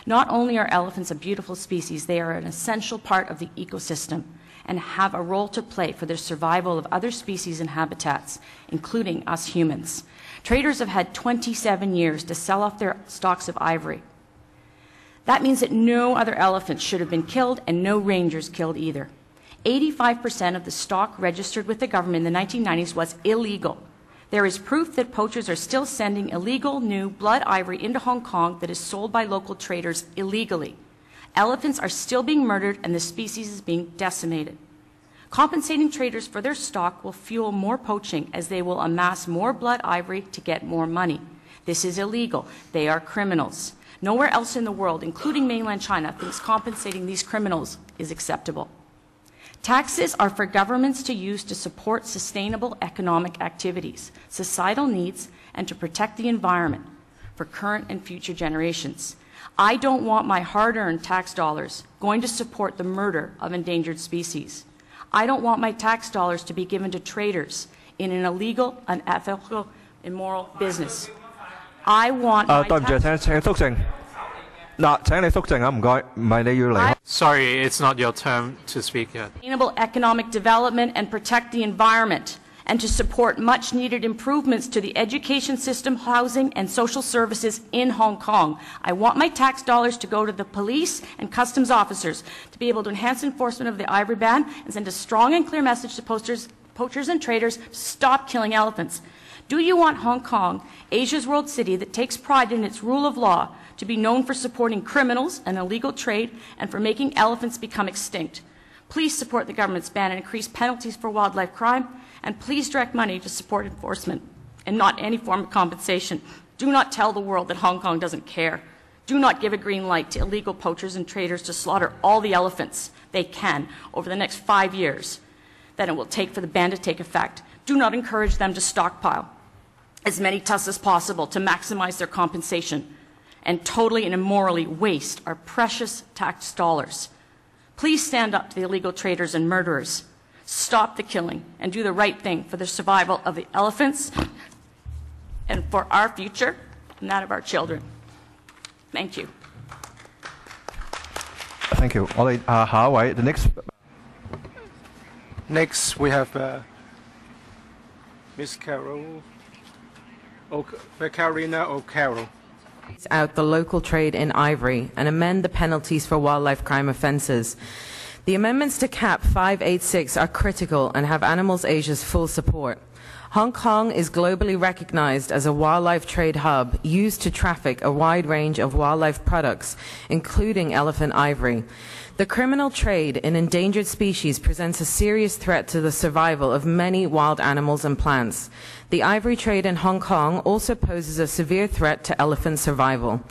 Not only are elephants a beautiful species, they are an essential part of the ecosystem and have a role to play for the survival of other species and habitats, including us humans. Traders have had 27 years to sell off their stocks of ivory. That means that no other elephants should have been killed and no rangers killed either. 85% of the stock registered with the government in the 1990s was illegal. There is proof that poachers are still sending illegal new blood ivory into Hong Kong that is sold by local traders illegally. Elephants are still being murdered and the species is being decimated. Compensating traders for their stock will fuel more poaching as they will amass more blood ivory to get more money. This is illegal. They are criminals. Nowhere else in the world, including mainland China, thinks compensating these criminals is acceptable. Taxes are for governments to use to support sustainable economic activities, societal needs, and to protect the environment for current and future generations. I don't want my hard-earned tax dollars going to support the murder of endangered species. I don't want my tax dollars to be given to traders in an illegal, unethical, immoral business. I want my Sorry, it's not your turn to speak yet. sustainable economic development and protect the environment, and to support much-needed improvements to the education system, housing, and social services in Hong Kong. I want my tax dollars to go to the police and customs officers to be able to enhance enforcement of the ivory ban and send a strong and clear message to poachers and traders to stop killing elephants. Do you want Hong Kong, Asia's world city that takes pride in its rule of law, to be known for supporting criminals and illegal trade and for making elephants become extinct? Please support the government's ban and increase penalties for wildlife crime, and please direct money to support enforcement and not any form of compensation. Do not tell the world that Hong Kong doesn't care. Do not give a green light to illegal poachers and traders to slaughter all the elephants they can over the next 5 years that it will take for the ban to take effect. Do not encourage them to stockpile as many tusks as possible to maximize their compensation and totally and immorally waste our precious tax dollars. Please stand up to the illegal traders and murderers. Stop the killing and do the right thing for the survival of the elephants and for our future and that of our children. Thank you. Thank you. The Next, we have Miss Carolina O'Carroll. Out the local trade in ivory and amend the penalties for wildlife crime offences. The amendments to CAP 586 are critical and have Animals Asia's full support. Hong Kong is globally recognized as a wildlife trade hub used to traffic a wide range of wildlife products, including elephant ivory. The criminal trade in endangered species presents a serious threat to the survival of many wild animals and plants. The ivory trade in Hong Kong also poses a severe threat to elephant survival.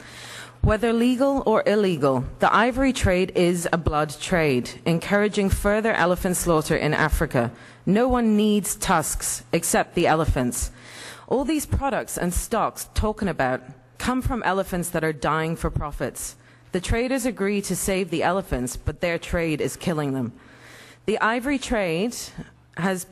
Whether legal or illegal, the ivory trade is a blood trade, encouraging further elephant slaughter in Africa. No one needs tusks except the elephants. All these products and stocks talking about come from elephants that are dying for profits. The traders agree to save the elephants, but their trade is killing them. The ivory trade is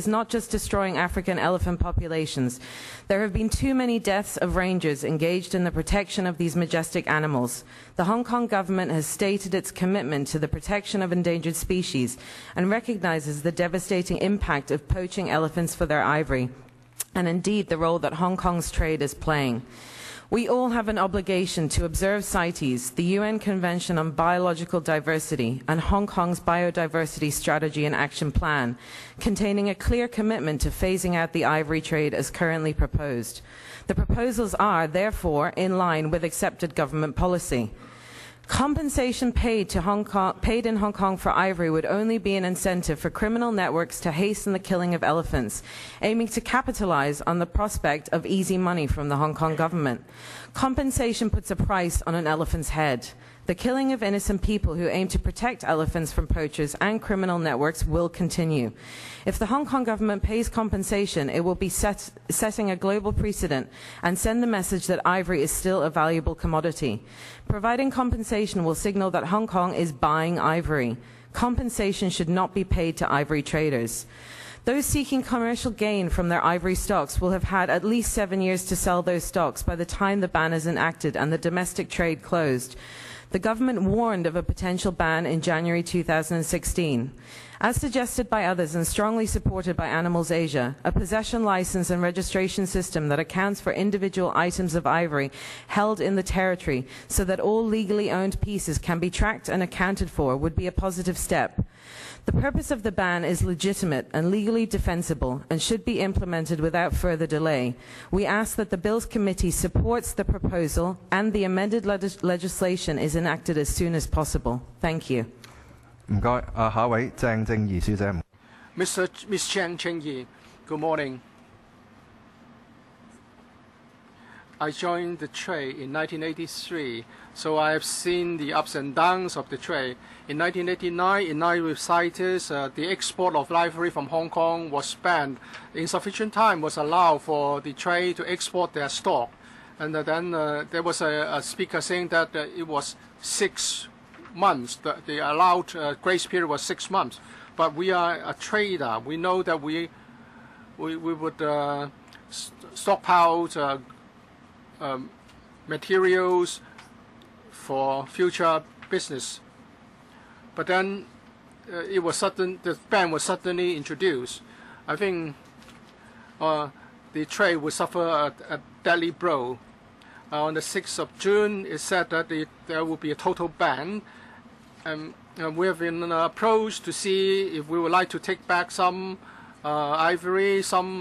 not just destroying African elephant populations. There have been too many deaths of rangers engaged in the protection of these majestic animals. The Hong Kong government has stated its commitment to the protection of endangered species and recognizes the devastating impact of poaching elephants for their ivory, and indeed the role that Hong Kong's trade is playing. We all have an obligation to observe CITES, the UN Convention on Biological Diversity, and Hong Kong's Biodiversity Strategy and Action Plan, containing a clear commitment to phasing out the ivory trade as currently proposed. The proposals are, therefore, in line with accepted government policy. Compensation paid in Hong Kong for ivory would only be an incentive for criminal networks to hasten the killing of elephants, aiming to capitalize on the prospect of easy money from the Hong Kong government. Compensation puts a price on an elephant's head. The killing of innocent people who aim to protect elephants from poachers and criminal networks will continue. If the Hong Kong government pays compensation, it will be setting a global precedent and send the message that ivory is still a valuable commodity. Providing compensation will signal that Hong Kong is buying ivory. Compensation should not be paid to ivory traders. Those seeking commercial gain from their ivory stocks will have had at least 7 years to sell those stocks by the time the ban is enacted and the domestic trade closed. The government warned of a potential ban in January 2016. As suggested by others and strongly supported by Animals Asia, a possession license and registration system that accounts for individual items of ivory held in the territory so that all legally owned pieces can be tracked and accounted for would be a positive step. The purpose of the ban is legitimate and legally defensible and should be implemented without further delay. We ask that the Bills Committee supports the proposal and the amended legislation is enacted as soon as possible. Thank you. Miss Cheng Cheng-Yi, good morning. I joined the trade in 1983, so I have seen the ups and downs of the trade. In 1989, in line with CITES, the export of ivory from Hong Kong was banned. Insufficient time was allowed for the trade to export their stock. And then there was a speaker saying that it was 6 months. The allowed grace period was 6 months. But we are a trader. We know that we would stockpile materials for future business. But then the ban was suddenly introduced. I think the trade would suffer a deadly blow. On the 6th of June, it said that there will be a total ban. We have been approached to see if we would like to take back some ivory, some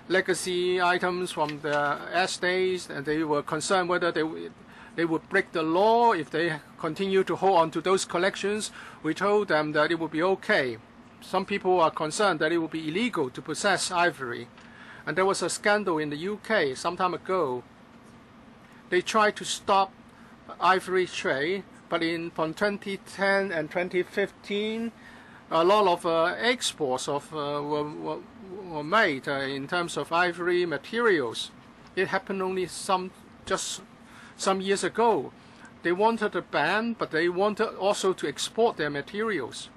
legacy items from the estates, and they were concerned whether they would break the law if they continue to hold on to those collections. We told them that it would be okay. Some people are concerned that it would be illegal to possess ivory. And there was a scandal in the UK some time ago. They tried to stop ivory trade, but from 2010 and 2015, a lot of exports were made in terms of ivory materials. It happened only just some years ago. They wanted a ban, but they wanted also to export their materials.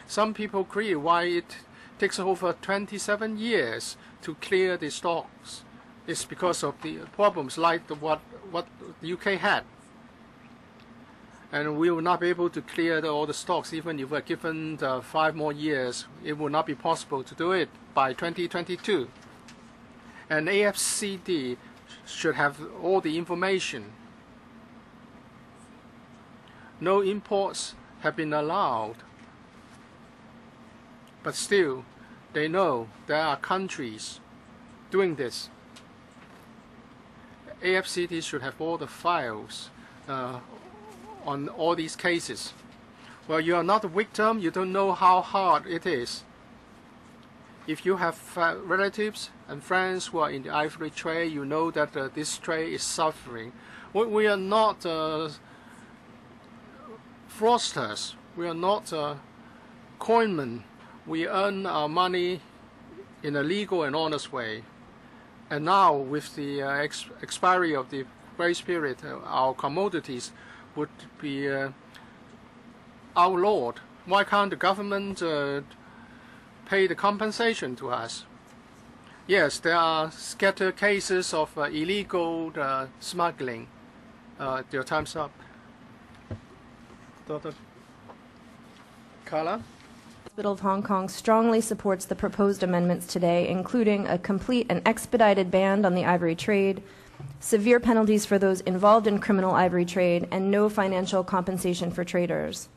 Some people query why it takes over 27 years to clear the stocks. It's because of the problems like what the UK had. And we will not be able to clear all the stocks even if we're given 5 more years. It will not be possible to do it by 2022. And AFCD should have all the information. No imports have been allowed. But still, they know there are countries doing this. AFCD should have all the files on all these cases. Well, you are not a victim, you don't know how hard it is. If you have relatives and friends who are in the ivory trade, you know that this trade is suffering. We are not fraudsters. We are not coinmen. We earn our money in a legal and honest way. And now, with the expiry of the grace period, our commodities would be outlawed. Why can't the government pay the compensation to us? Yes, there are scattered cases of illegal smuggling. Your time's up. Dr. Carla? The Hospital of Hong Kong strongly supports the proposed amendments today, including a complete and expedited ban on the ivory trade, severe penalties for those involved in criminal ivory trade, and no financial compensation for traders.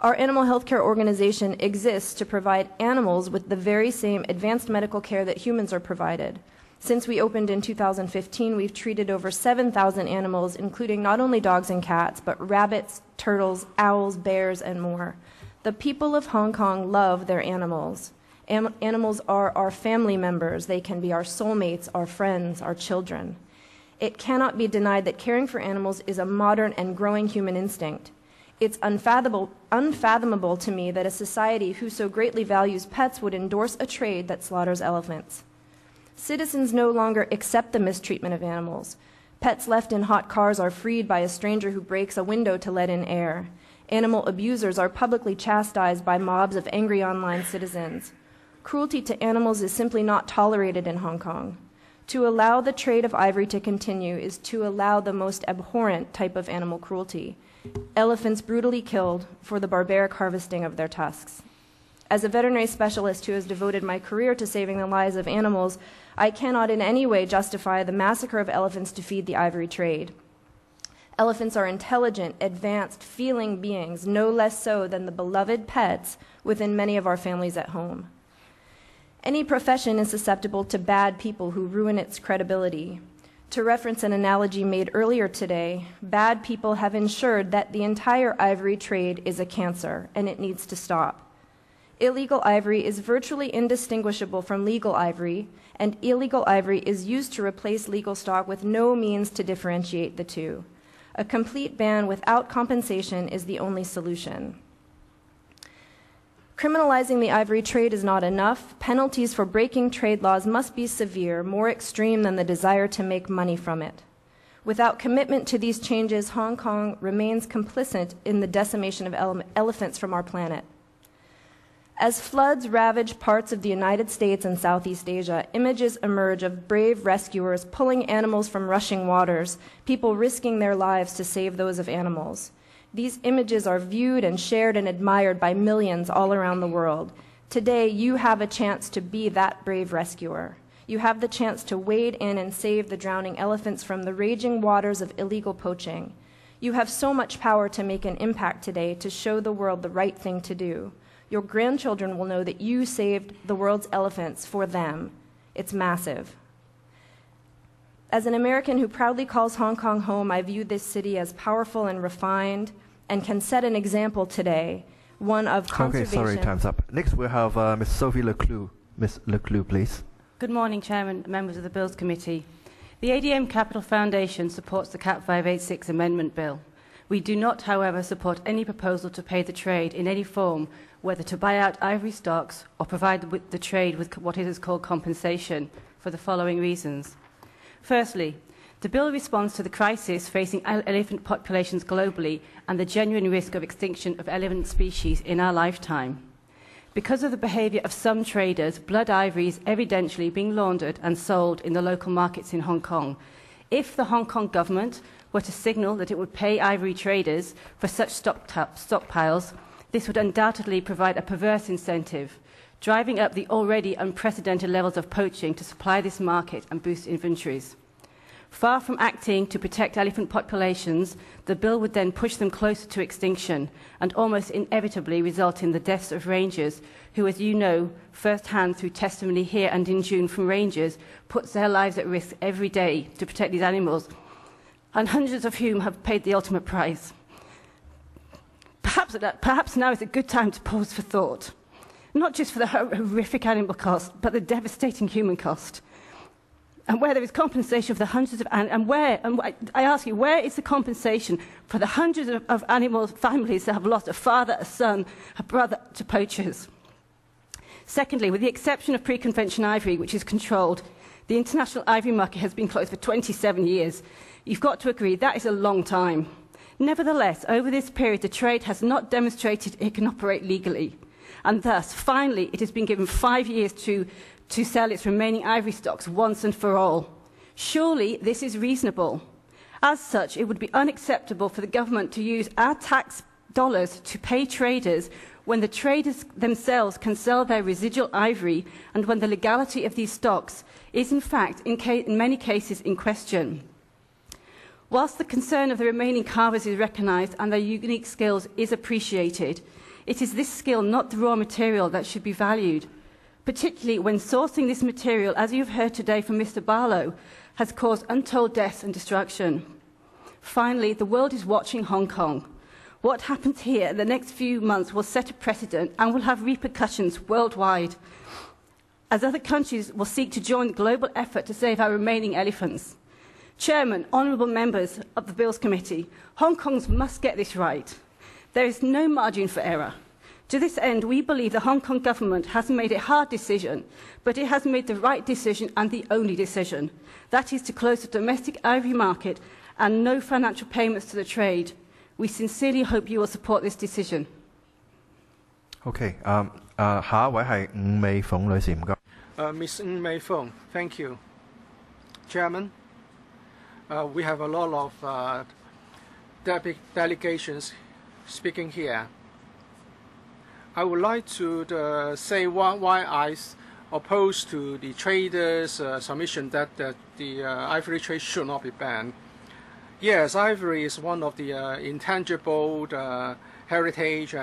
Our animal health care organization exists to provide animals with the very same advanced medical care that humans are provided. Since we opened in 2015, we've treated over 7,000 animals, including not only dogs and cats, but rabbits, turtles, owls, bears, and more. The people of Hong Kong love their animals. Animals are our family members. They can be our soulmates, our friends, our children. It cannot be denied that caring for animals is a modern and growing human instinct. It's unfathomable to me that a society who so greatly values pets would endorse a trade that slaughters elephants. Citizens no longer accept the mistreatment of animals. Pets left in hot cars are freed by a stranger who breaks a window to let in air. Animal abusers are publicly chastised by mobs of angry online citizens. Cruelty to animals is simply not tolerated in Hong Kong. To allow the trade of ivory to continue is to allow the most abhorrent type of animal cruelty: elephants brutally killed for the barbaric harvesting of their tusks. As a veterinary specialist who has devoted my career to saving the lives of animals, I cannot in any way justify the massacre of elephants to feed the ivory trade. Elephants are intelligent, advanced, feeling beings, no less so than the beloved pets within many of our families at home. Any profession is susceptible to bad people who ruin its credibility. To reference an analogy made earlier today, bad people have ensured that the entire ivory trade is a cancer and it needs to stop. Illegal ivory is virtually indistinguishable from legal ivory, and illegal ivory is used to replace legal stock with no means to differentiate the two. A complete ban without compensation is the only solution. Criminalizing the ivory trade is not enough. Penalties for breaking trade laws must be severe, more extreme than the desire to make money from it. Without commitment to these changes, Hong Kong remains complicit in the decimation of elephants from our planet. As floods ravage parts of the United States and Southeast Asia, images emerge of brave rescuers pulling animals from rushing waters, people risking their lives to save those of animals. These images are viewed and shared and admired by millions all around the world. Today, you have a chance to be that brave rescuer. You have the chance to wade in and save the drowning elephants from the raging waters of illegal poaching. You have so much power to make an impact today to show the world the right thing to do. Your grandchildren will know that you saved the world's elephants for them. It's massive. As an American who proudly calls Hong Kong home, I view this city as powerful and refined and can set an example today, one of conservation. Okay, sorry, time's up. Next we'll have Ms. Sophie Leclue. Ms. Leclue, please. Good morning, Chairman and members of the Bills Committee. The ADM Capital Foundation supports the CAP 586 Amendment Bill. We do not, however, support any proposal to pay the trade in any form, whether to buy out ivory stocks or provide the trade with what is called compensation, for the following reasons. Firstly, the bill responds to the crisis facing elephant populations globally and the genuine risk of extinction of elephant species in our lifetime. Because of the behaviour of some traders, blood ivory is evidently being laundered and sold in the local markets in Hong Kong. If the Hong Kong government were to signal that it would pay ivory traders for such stockpiles, this would undoubtedly provide a perverse incentive, driving up the already unprecedented levels of poaching to supply this market and boost inventories. Far from acting to protect elephant populations, the bill would then push them closer to extinction and almost inevitably result in the deaths of rangers who, as you know firsthand through testimony here and in June from rangers, puts their lives at risk every day to protect these animals, and hundreds of whom have paid the ultimate price. Perhaps now is a good time to pause for thought, not just for the horrific animal cost, but the devastating human cost. And where there is compensation for the hundreds of I ask you, where is the compensation for the hundreds of animal families that have lost a father, a son, a brother to poachers? Secondly, with the exception of pre-convention ivory, which is controlled, the international ivory market has been closed for 27 years. You've got to agree that is a long time. Nevertheless, over this period, the trade has not demonstrated it can operate legally. And thus, finally, it has been given 5 years to sell its remaining ivory stocks once and for all. Surely this is reasonable. As such, it would be unacceptable for the government to use our tax dollars to pay traders when the traders themselves can sell their residual ivory and when the legality of these stocks is, in fact, in many cases in question. Whilst the concern of the remaining carvers is recognised and their unique skills is appreciated, it is this skill, not the raw material, that should be valued, particularly when sourcing this material, as you've heard today from Mr. Barlow, has caused untold deaths and destruction. Finally, the world is watching Hong Kong. What happens here in the next few months will set a precedent and will have repercussions worldwide, as other countries will seek to join the global effort to save our remaining elephants. Chairman, honourable members of the Bills Committee, Hong Kong must get this right. There is no margin for error. To this end, we believe the Hong Kong government has made a hard decision, but it has made the right decision and the only decision. That is to close the domestic ivory market and no financial payments to the trade. We sincerely hope you will support this decision. Okay, 下一位係伍美鳳女士，唔該。Ms. Ng Mei Fong, thank you. Chairman, we have a lot of delegations speaking here. I would like to say why I oppose to the traders' submission that the ivory trade should not be banned. Yes, ivory is one of the intangible heritage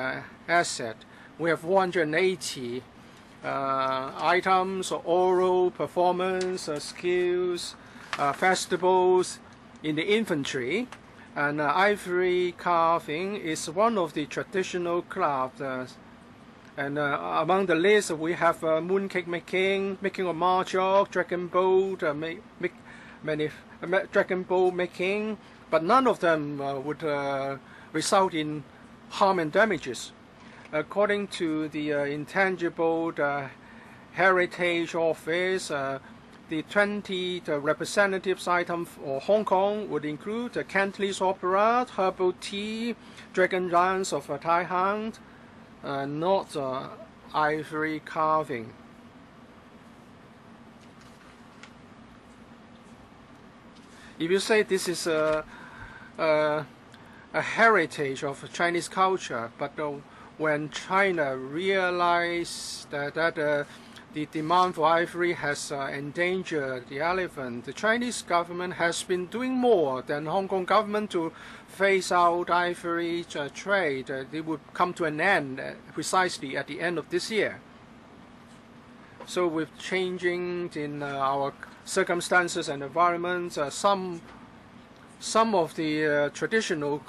asset. We have 180 items, oral performance, skills, festivals in the inventory, and ivory carving is one of the traditional crafts And among the list, we have mooncake making, making of mahjong, dragon boat, dragon boat making, but none of them would result in harm and damages. According to the Intangible Heritage Office, the 20 representatives item for Hong Kong would include the Cantonese opera, herbal tea, dragon dance of Tai Hang, not ivory carving. If you say this is a heritage of Chinese culture, but when China realized that the demand for ivory has endangered the elephant, the Chinese government has been doing more than Hong Kong government to phase out ivory trade. It would come to an end precisely at the end of this year. So with changing in our circumstances and environment, some of the traditional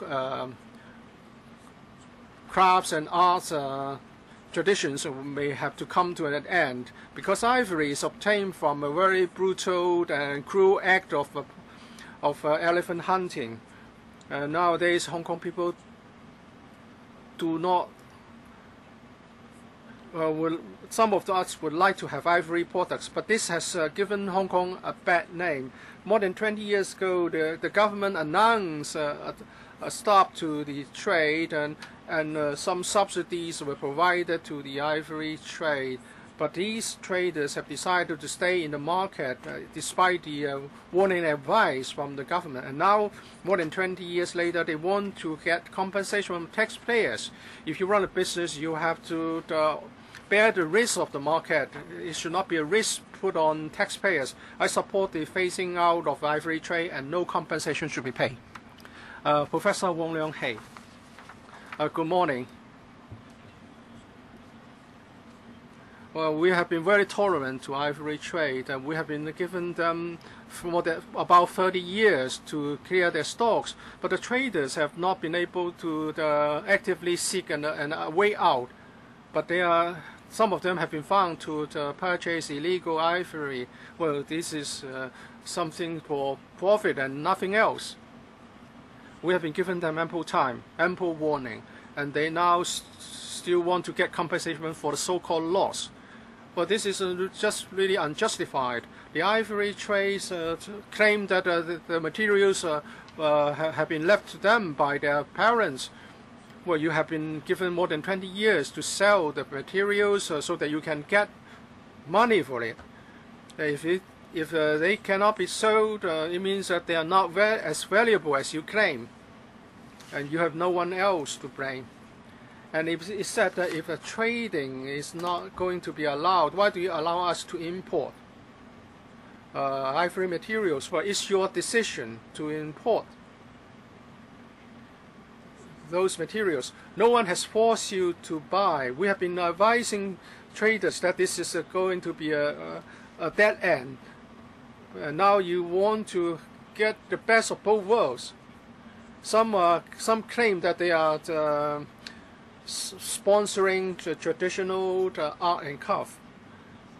crafts and arts traditions may have to come to an end, because ivory is obtained from a very brutal and cruel act of elephant hunting. Nowadays, Hong Kong people do not. Some of us would like to have ivory products, but this has given Hong Kong a bad name. More than 20 years ago, the government announced a stop to the trade, and some subsidies were provided to the ivory trade. But these traders have decided to stay in the market despite the warning advice from the government. And now, more than 20 years later, they want to get compensation from taxpayers. If you run a business, you have to bear the risk of the market. It should not be a risk put on taxpayers. I support the phasing out of ivory trade, and no compensation should be paid. Professor Wong Leong Hei. Good morning. Well, we have been very tolerant to ivory trade, and we have been giving them for about 30 years to clear their stocks. But the traders have not been able to actively seek a way out. But some of them have been found to purchase illegal ivory. Well, this is something for profit and nothing else. We have been giving them ample time, ample warning, and they now still want to get compensation for the so-called loss. But this is just really unjustified. The ivory trades claim that the materials have been left to them by their parents. Well, you have been given more than 20 years to sell the materials so that you can get money for it. If they cannot be sold, it means that they are not as valuable as you claim, and you have no one else to blame. And it's said that if trading is not going to be allowed, why do you allow us to import ivory materials? Well, it's your decision to import those materials. No one has forced you to buy. We have been advising traders that this is going to be a dead end. Now you want to get the best of both worlds. Some claim that they are sponsoring traditional art and craft,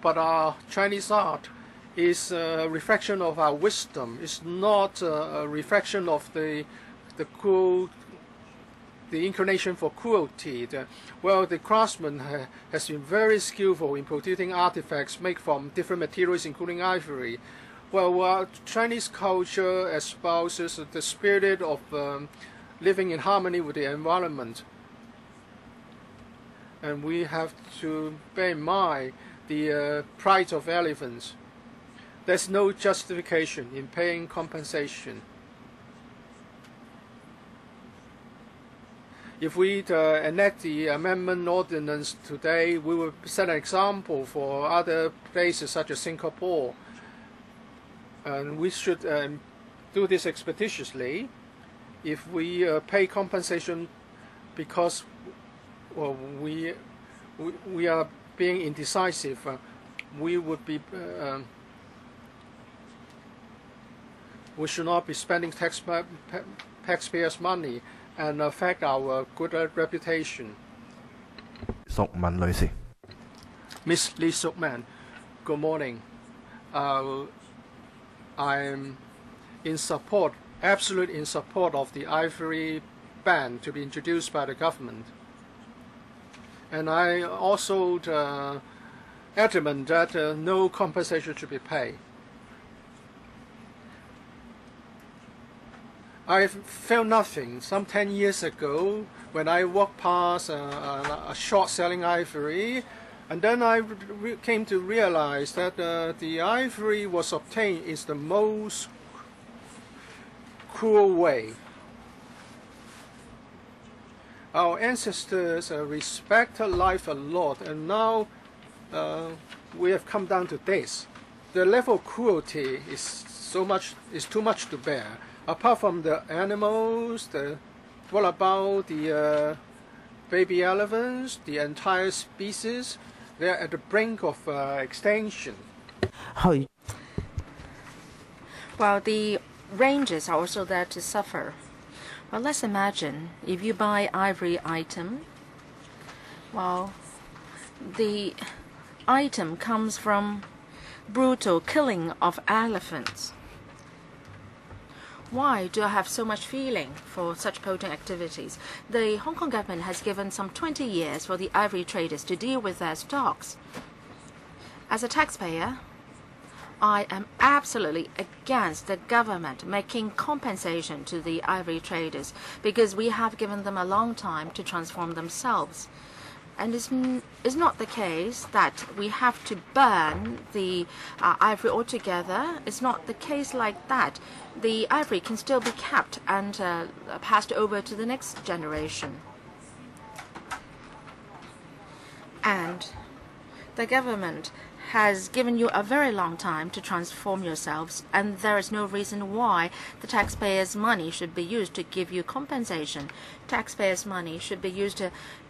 but our Chinese art is a reflection of our wisdom. It's not a reflection of the inclination for cruelty. The craftsman has been very skillful in producing artifacts made from different materials, including ivory. Chinese culture espouses the spirit of living in harmony with the environment. And we have to bear in mind the plight of elephants. There's no justification in paying compensation. If we enact the amendment ordinance today, we will set an example for other places such as Singapore. And we should do this expeditiously. If we pay compensation because we are being indecisive, we should not be spending taxpayers' money and affect our good reputation. 淑敏女士。Miss Lee Suk-man, good morning. I'm in support, absolute in support of the ivory ban to be introduced by the government. And I also adamant that no compensation should be paid. I felt nothing. Some 10 years ago, when I walked past a shop selling ivory, and then I came to realize that the ivory was obtained is the most cruel way. Our ancestors respected life a lot, and now we have come down to this. The level of cruelty is too much to bear. Apart from the animals, what about the baby elephants, the entire species? They are at the brink of extinction. Well, the rangers are also there to suffer. Well, let's imagine if you buy ivory item, well, the item comes from brutal killing of elephants. Why do I have so much feeling for such poaching activities? The Hong Kong government has given some 20 years for the ivory traders to deal with their stocks. As a taxpayer, I am absolutely against the government making compensation to the ivory traders because we have given them a long time to transform themselves. And it's not the case that we have to burn the ivory altogether. It's not the case like that. The ivory can still be kept and passed over to the next generation. And the government has given you a very long time to transform yourselves, and there is no reason why the taxpayers' money should be used to give you compensation. Taxpayers' money should be used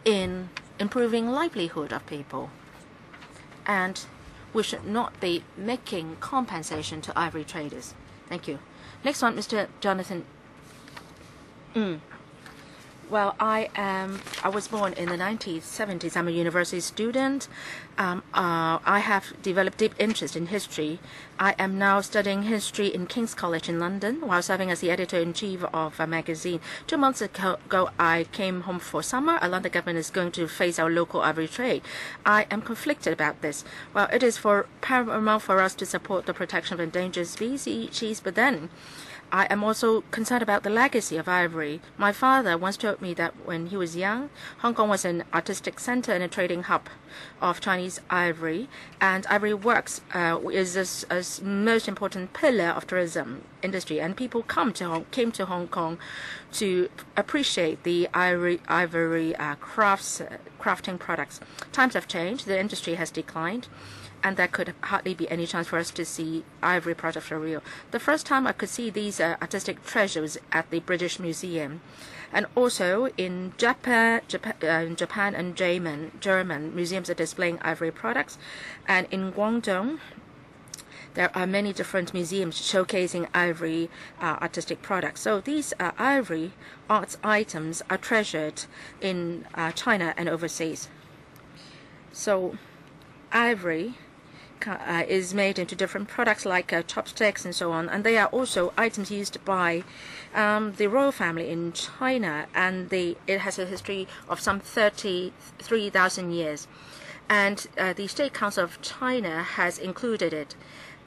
in improving livelihood of people. And we should not be making compensation to ivory traders. Thank you. Next one, Mr. Jonathan. Well, I was born in the 1970s. I'm a university student. I have developed deep interest in history. I am now studying history in King's College in London while serving as the editor-in-chief of a magazine. 2 months ago, I came home for summer. I learned the government is going to face our local ivory trade. I am conflicted about this. Well, it is paramount for us to support the protection of endangered species, but then I am also concerned about the legacy of ivory. My father once told me that when he was young, Hong Kong was an artistic center and a trading hub of Chinese ivory, and ivory works is a most important pillar of tourism industry, and people came to Hong Kong to appreciate the ivory crafting products. Times have changed. The industry has declined, and there could hardly be any chance for us to see ivory products for real. The first time I could see these artistic treasures at the British Museum, and also in Japan and German museums are displaying ivory products, and in Guangdong there are many different museums showcasing ivory artistic products. So these ivory arts items are treasured in China and overseas. So ivory is made into different products like chopsticks and so on, and they are also items used by the royal family in China, and it has a history of some 33,000 years. And the State Council of China has included it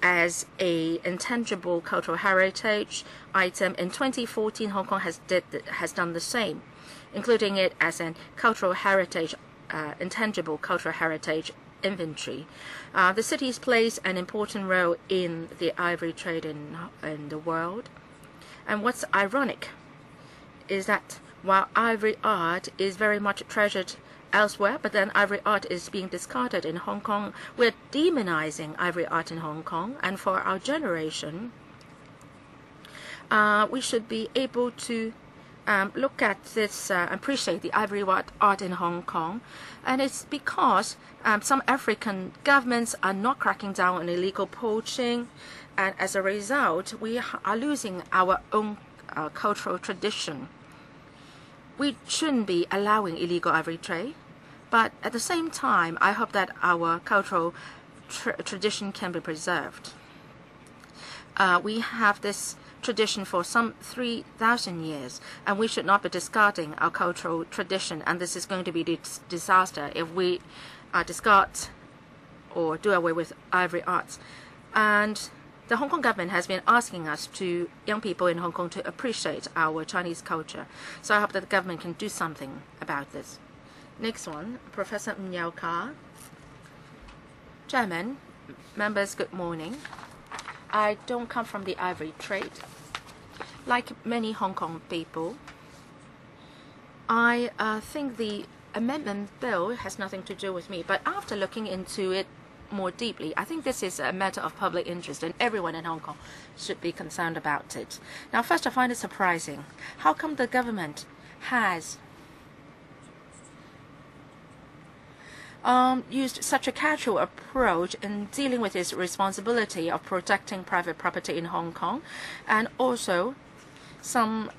as an intangible cultural heritage item. In 2014, Hong Kong has done the same, including it as an cultural heritage, intangible cultural heritage inventory. The cities plays an important role in the ivory trade in the world. And what's ironic is that while ivory art is very much treasured elsewhere, but then ivory art is being discarded in Hong Kong, we're demonizing ivory art in Hong Kong. And for our generation, we should be able to look at this, appreciate the ivory art in Hong Kong. And it's because some African governments are not cracking down on illegal poaching, and as a result, we are losing our own cultural tradition. We shouldn't be allowing illegal ivory trade, But at the same time, I hope that our cultural tradition can be preserved. We have this tradition for some 3,000 years, and we should not be discarding our cultural tradition, and this is going to be a disaster if we discard or do away with ivory arts. And the Hong Kong government has been asking us to, young people in Hong Kong, to appreciate our Chinese culture. So I hope that the government can do something about this. Next one, Professor Ng Ka. Chairman, members, good morning. I don't come from the ivory trade. Like many Hong Kong people, I think the amendment bill has nothing to do with me. But after looking into it more deeply, I think this is a matter of public interest, and everyone in Hong Kong should be concerned about it. Now, first, I find it surprising. How come the government has used such a casual approach in dealing with its responsibility of protecting private property in Hong Kong? And also, some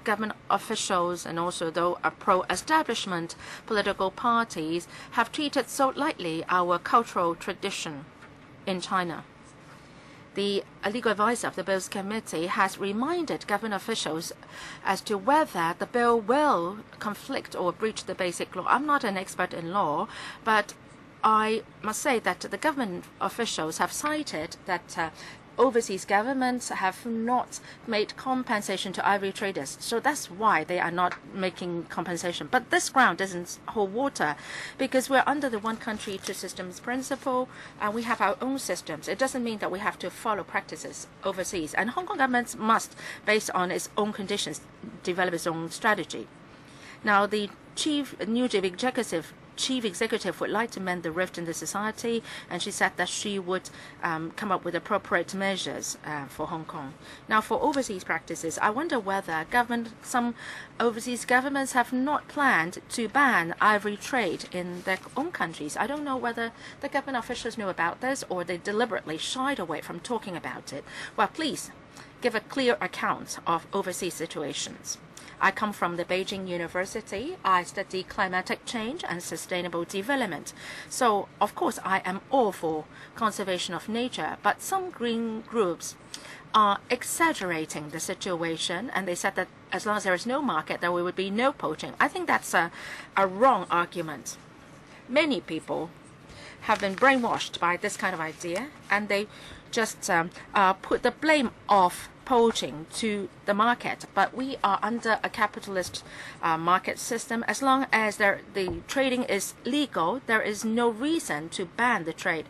government officials and also those pro-establishment political parties have treated so lightly our cultural tradition in China. The legal advisor of the Bills Committee has reminded government officials as to whether the bill will conflict or breach the basic law. I'm not an expert in law, but I must say that the government officials have cited that overseas governments have not made compensation to ivory traders. So that's why they are not making compensation. But this ground doesn't hold water because we're under the one country, two systems principle, and we have our own systems. It doesn't mean that we have to follow practices overseas. And Hong Kong government must, based on its own conditions, develop its own strategy. Now, the new chief executive would like to mend the rift in the society, and she said that she would come up with appropriate measures for Hong Kong. Now, for overseas practices, I wonder whether some overseas governments have not planned to ban ivory trade in their own countries. I don't know whether the government officials knew about this or they deliberately shied away from talking about it. Well, please give a clear account of overseas situations. I come from the Beijing University. I study climatic change and sustainable development. So, of course, I am all for conservation of nature, but some green groups are exaggerating the situation, and they said that as long as there is no market, there would be no poaching. I think that's a wrong argument. Many people have been brainwashed by this kind of idea, and they just put the blame of poaching to the market. But we are under a capitalist market system. As long as the trading is legal, there is no reason to ban the trade.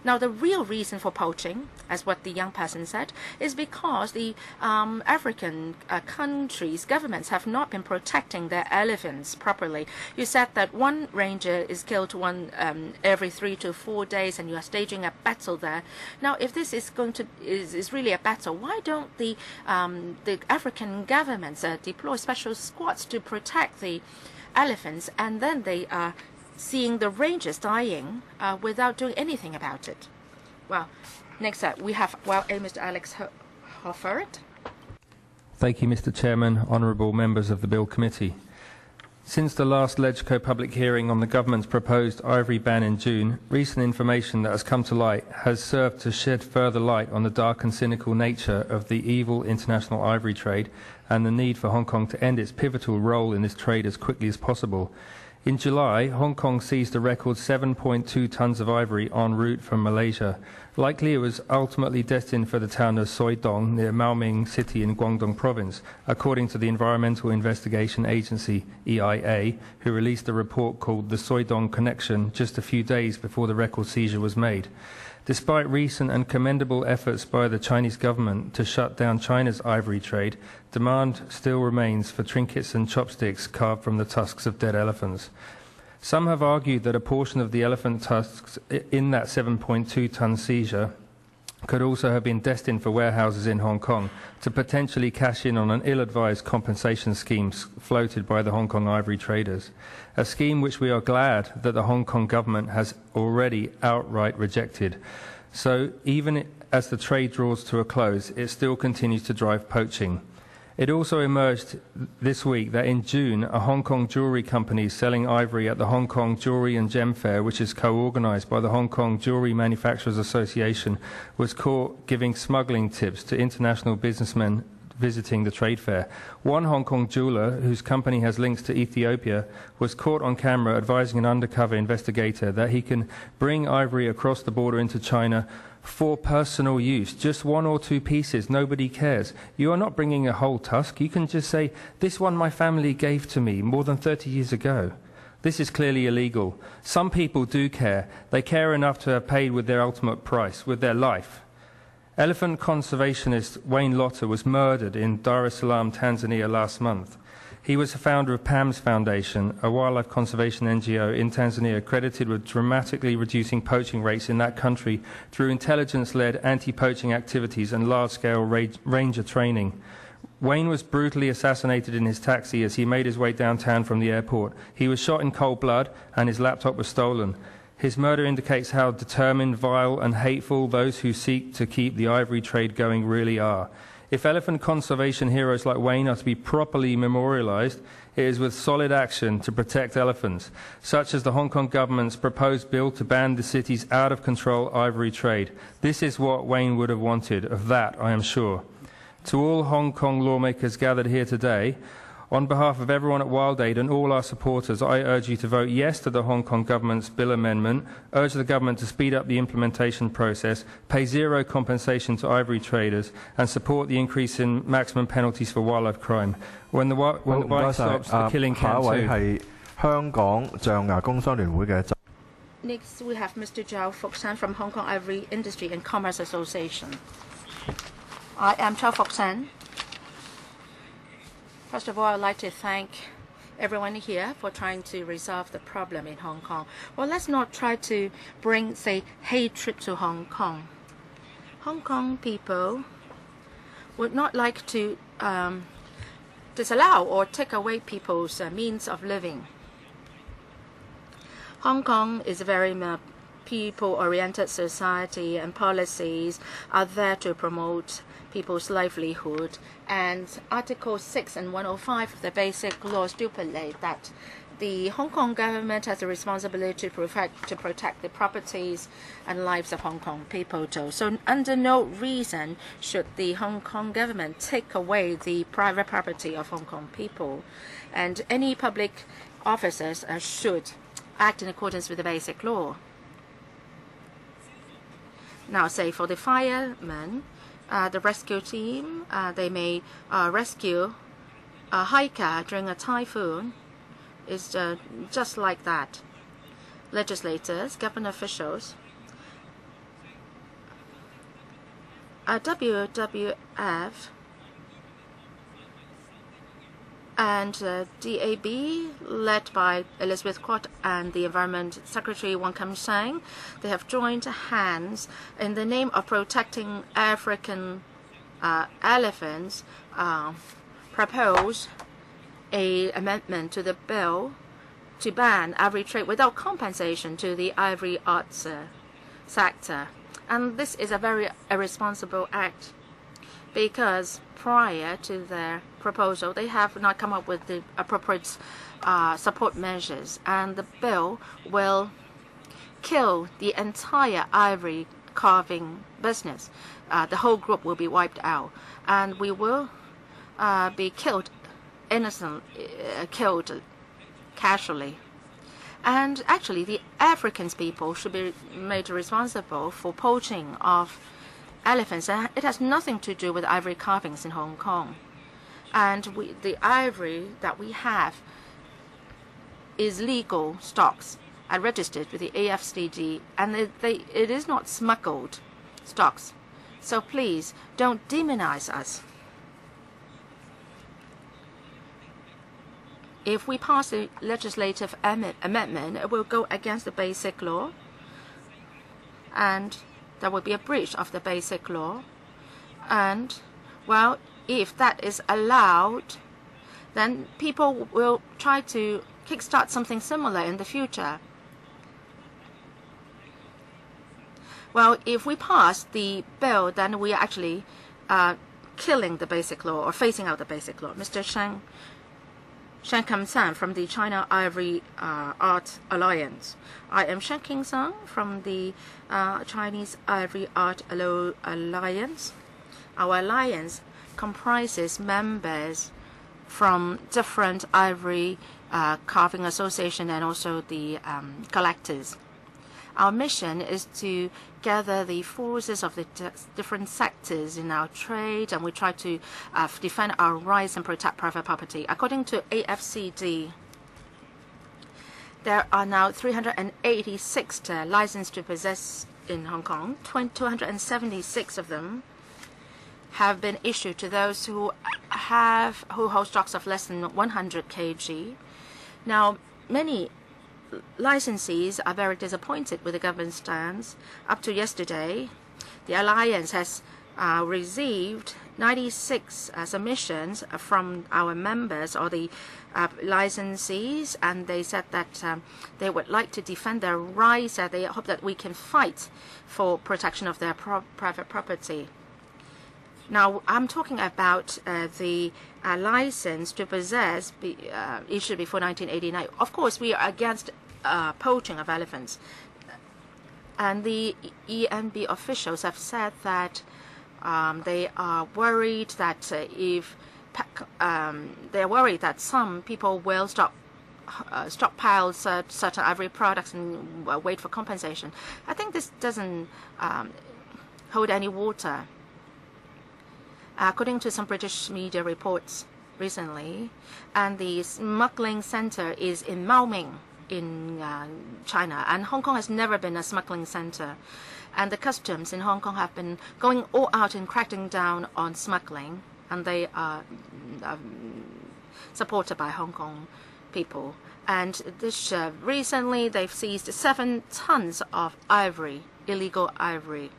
Now, the real reason for poaching, as what the young person said, is because the African countries' governments have not been protecting their elephants properly. You said that one ranger is killed every 3 to 4 days, and you are staging a battle there. Now, if this is is really a battle, why don't the African governments deploy special squads to protect the elephants, and then they are seeing the rangers dying without doing anything about it? Well, next up, we have Mr. Alex Hoffert. Thank you, Mr. Chairman, honourable members of the Bill Committee. Since the last LegCo public hearing on the government's proposed ivory ban in June, recent information that has come to light has served to shed further light on the dark and cynical nature of the evil international ivory trade and the need for Hong Kong to end its pivotal role in this trade as quickly as possible. In July, Hong Kong seized a record 7.2 tonnes of ivory en route from Malaysia. Likely it was ultimately destined for the town of Soi Dong near Maoming City in Guangdong Province, according to the Environmental Investigation Agency, EIA, who released a report called The Soi Dong Connection just a few days before the record seizure was made. Despite recent and commendable efforts by the Chinese government to shut down China's ivory trade, demand still remains for trinkets and chopsticks carved from the tusks of dead elephants. Some have argued that a portion of the elephant tusks in that 7.2-tonne seizure could also have been destined for warehouses in Hong Kong to potentially cash in on an ill-advised compensation scheme floated by the Hong Kong ivory traders, a scheme which we are glad that the Hong Kong government has already outright rejected. So even as the trade draws to a close, it still continues to drive poaching. It also emerged this week that in June, a Hong Kong jewellery company selling ivory at the Hong Kong Jewellery and Gem Fair, which is co-organised by the Hong Kong Jewellery Manufacturers Association, was caught giving smuggling tips to international businessmen visiting the trade fair. One Hong Kong jeweller, whose company has links to Ethiopia, was caught on camera advising an undercover investigator that he can bring ivory across the border into China for personal use. Just 1 or 2 pieces, nobody cares. You are not bringing a whole tusk. You can just say, this one my family gave to me more than 30 years ago. This is clearly illegal. Some people do care. They care enough to have paid with their ultimate price, with their life. Elephant conservationist Wayne Lotter was murdered in Dar es Salaam, Tanzania last month. He was the founder of PAMS Foundation, a wildlife conservation NGO in Tanzania credited with dramatically reducing poaching rates in that country through intelligence-led anti-poaching activities and large-scale ranger training. Wayne was brutally assassinated in his taxi as he made his way downtown from the airport. He was shot in cold blood and his laptop was stolen. His murder indicates how determined, vile and hateful those who seek to keep the ivory trade going really are. If elephant conservation heroes like Wayne are to be properly memorialized, it is with solid action to protect elephants, such as the Hong Kong government's proposed bill to ban the city's out-of-control ivory trade. This is what Wayne would have wanted, of that I am sure. To all Hong Kong lawmakers gathered here today, on behalf of everyone at WildAid and all our supporters, I urge you to vote yes to the Hong Kong government's bill amendment, urge the government to speed up the implementation process, pay zero compensation to ivory traders, and support the increase in maximum penalties for wildlife crime. When the wildlife stops, the killing can too. 香港象牙工商聯會嘅。 Next, we have Mr. Zhao Foksan from Hong Kong Ivory Industry and Commerce Association. I am Zhao Foksan. First of all, I would like to thank everyone here for trying to resolve the problem in Hong Kong. Well, let's not try to bring, say, hatred to Hong Kong. Hong Kong people would not like to disallow or take away people's means of living. Hong Kong is a very people-oriented society, and policies are there to promote people's livelihood. And Article 6 and 105 of the Basic Law stipulate that the Hong Kong government has a responsibility to protect the properties and lives of Hong Kong people too. So under no reason should the Hong Kong government take away the private property of Hong Kong people. And any public officers should act in accordance with the Basic Law. Now, say for the firemen, the rescue team, they may rescue a hiker during a typhoon. It's just like that. Legislators, government officials, WWF and DAB, led by Elizabeth Quat and the Environment Secretary Wong Kam Sang, they have joined hands in the name of protecting African elephants, propose an amendment to the bill to ban ivory trade without compensation to the ivory arts sector. And this is a very irresponsible act, because prior to their proposal, they have not come up with the appropriate support measures, and the bill will kill the entire ivory carving business. The whole group will be wiped out, and we will be killed casually. And actually, the African people should be made responsible for poaching of elephants. And it has nothing to do with ivory carvings in Hong Kong. And the ivory that we have is legal stocks and registered with the AFCD, and it is not smuggled stocks. So please don't demonize us. If we pass a legislative amendment, it will go against the Basic Law, and there will be a breach of the Basic Law. And, well, if that is allowed, then people will try to kickstart something similar in the future. Well, if we pass the bill, then we are actually killing the basic law or phasing out the basic law. Mr. Shan Kam-san from the China Ivory Art Alliance. I am Shan King-san from the Chinese Ivory Art Alliance. Our alliance comprises members from different ivory carving association and also the collectors. Our mission is to gather the forces of the different sectors in our trade, and we try to defend our rights and protect private property. According to AFCD, there are now 386 licensed to possess in Hong Kong. 276 of them have been issued to those who hold stocks of less than 100 kg. Now, many licensees are very disappointed with the government's stance. Up to yesterday, the alliance has received 96 submissions from our members or the licensees, and they said that they would like to defend their rights. They hope that we can fight for protection of their private property. Now, I'm talking about the license to possess issued before 1989. Of course, we are against poaching of elephants. And the ENB officials have said that they are worried that they're worried that some people will stockpile certain ivory products and wait for compensation. I think this doesn't hold any water. According to some British media reports recently, and the smuggling center is in Maoming in China, and Hong Kong has never been a smuggling center. And the customs in Hong Kong have been going all out in cracking down on smuggling, and they are supported by Hong Kong people. And this recently they've seized 7 tons of ivory, illegal ivory.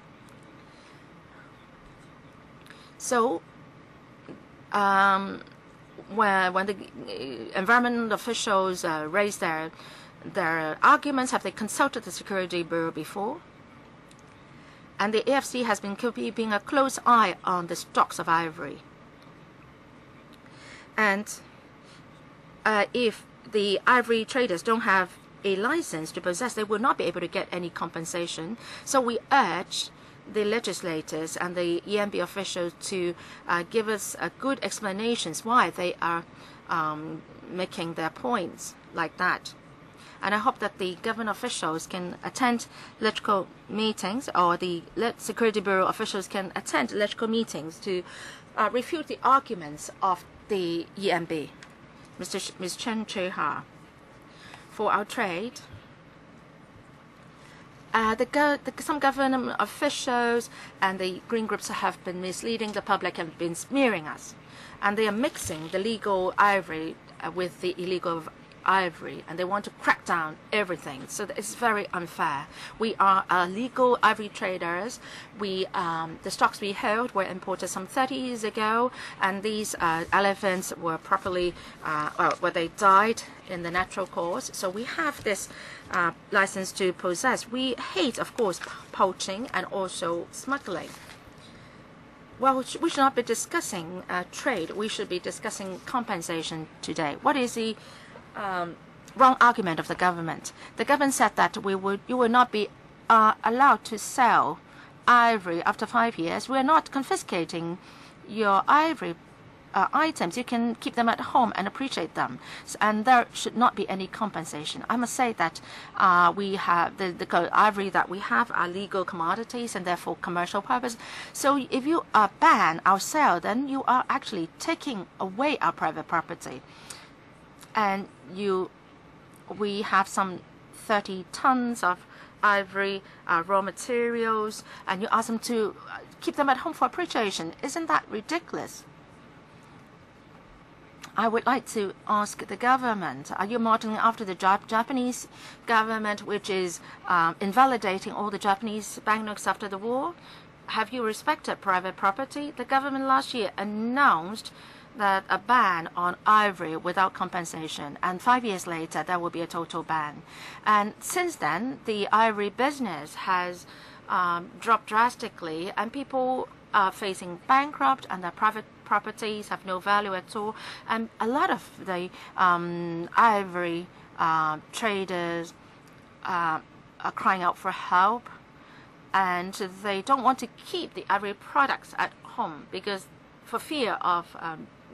So, when the environment officials raise their arguments, have they consulted the Security Bureau before? And the AFC has been keeping a close eye on the stocks of ivory. And if the ivory traders don't have a license to possess, they will not be able to get any compensation. So we urge the legislators and the ENB officials to give us good explanations why they are making their points like that. And I hope that the government officials can attend electrical meetings, or the Security Bureau officials can attend electrical meetings to refute the arguments of the ENB. Ms. Chen Che-ha, for our trade, some government officials and the green groups have been misleading the public and been smearing us. And they are mixing the legal ivory with the illegal ivory, and they want to crack down everything. So it's very unfair. We are legal ivory traders. The stocks we held were imported some 30 years ago, and these elephants were properly, they died in the natural course. So we have this license to possess. We hate, of course, poaching and also smuggling. Well, we should not be discussing trade. We should be discussing compensation today. What is the wrong argument of the government? The government said that you will not be allowed to sell ivory after 5 years. We are not confiscating your ivory items. You can keep them at home and appreciate them, and there should not be any compensation. I must say that we have the ivory that we have are legal commodities and therefore commercial purpose. So if you ban our sale, then you are actually taking away our private property. And we have some 30 tons of ivory raw materials, and you ask them to keep them at home for appreciation. Isn't that ridiculous? I would like to ask the government, are you modeling after the Japanese government, which is invalidating all the Japanese banknotes after the war? Have you respected private property? The government last year announced that a ban on ivory without compensation, and 5 years later there will be a total ban. And since then, the ivory business has dropped drastically, and people are facing bankrupt and their private properties have no value at all. And a lot of the ivory traders are crying out for help, and they don't want to keep the ivory products at home because for fear of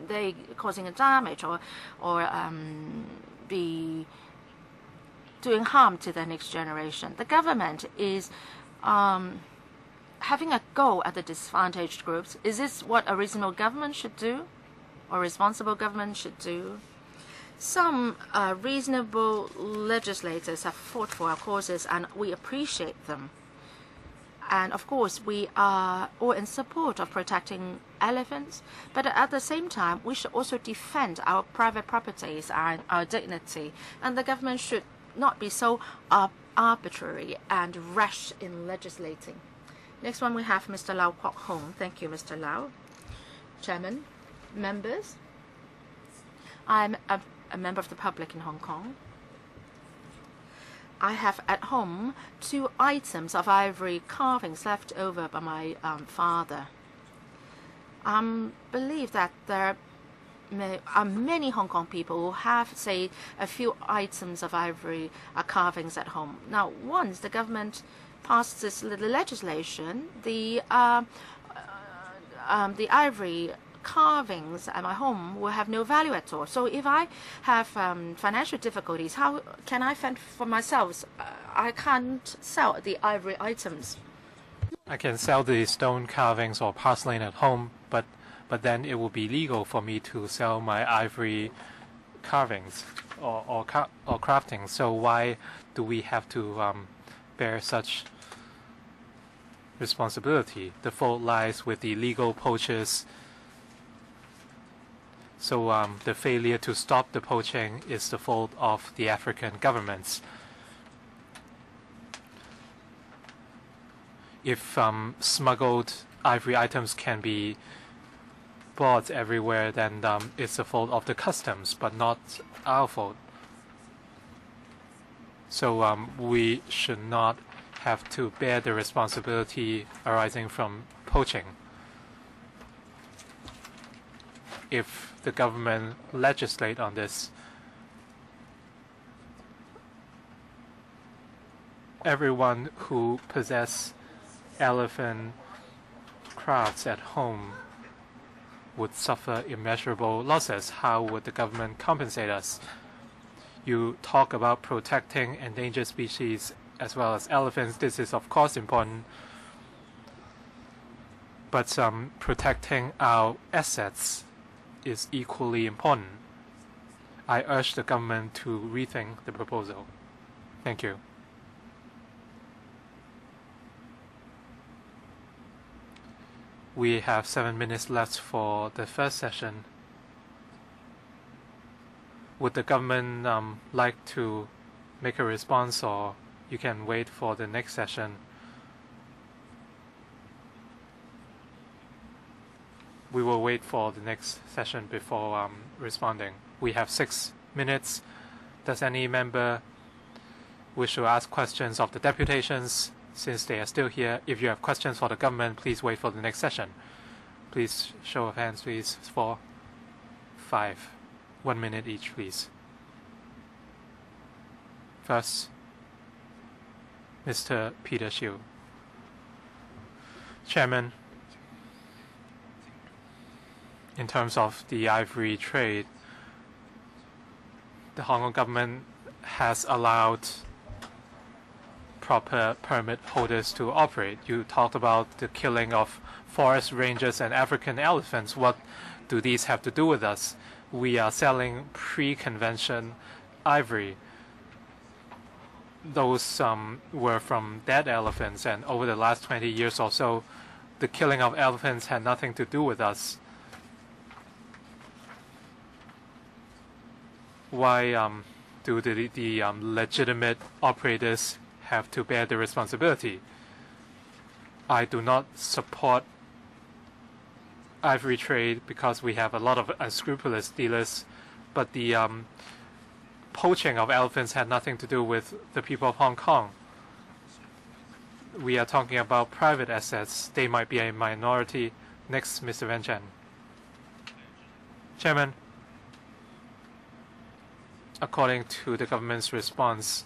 they causing a damage or be doing harm to the next generation. The government is having a go at the disadvantaged groups. Is this what a reasonable government should do, or responsible government should do? Some reasonable legislators have fought for our causes, and we appreciate them. And of course, we are all in support of protecting elephants, but at the same time, we should also defend our private properties and our dignity. And the government should not be so arbitrary and rash in legislating. Next one, we have Mr. Lau Kwok Hong. Thank you, Mr. Lau. Chairman, members, I'm a member of the public in Hong Kong. I have at home 2 items of ivory carvings left over by my father. I believe that there are many Hong Kong people who have, say, a few items of ivory carvings at home. Now, once the government passed this legislation, the ivory carvings at my home will have no value at all. So if I have financial difficulties, how can I fend for myself? I can't sell the ivory items. I can sell the stone carvings or porcelain at home, but then it will be legal for me to sell my ivory carvings or crafting. So why do we have to bear such responsibility? The fault lies with the illegal poachers. So the failure to stop the poaching is the fault of the African governments. If smuggled ivory items can be bought everywhere, then it's the fault of the customs, but not our fault. So we should not have to bear the responsibility arising from poaching. If the government legislate on this, everyone who possess elephant crafts at home would suffer immeasurable losses. How would the government compensate us? You talk about protecting endangered species as well as elephants. This is of course important, but protecting our assets is equally important. I urge the government to rethink the proposal. Thank you. We have 7 minutes left for the first session. Would the government like to make a response, or you can wait for the next session? We will wait for the next session before responding. We have 6 minutes. Does any member wish to ask questions of the deputations since they are still here? If you have questions for the government, please wait for the next session. Please, show of hands, please. 4, 5. 1 minute each, please. First, Mr. Peter Shiu. Chairman, in terms of the ivory trade, the Hong Kong government has allowed proper permit holders to operate. You talked about the killing of forest rangers and African elephants. What do these have to do with us? We are selling pre-convention ivory. Those were from dead elephants, and over the last 20 years or so, the killing of elephants had nothing to do with us. Why do the legitimate operators have to bear the responsibility? I do not support ivory trade because we have a lot of unscrupulous dealers, but the poaching of elephants had nothing to do with the people of Hong Kong. we are talking about private assets. They might be a minority. Next, Mr. Van Chen. Chairman, according to the government's response,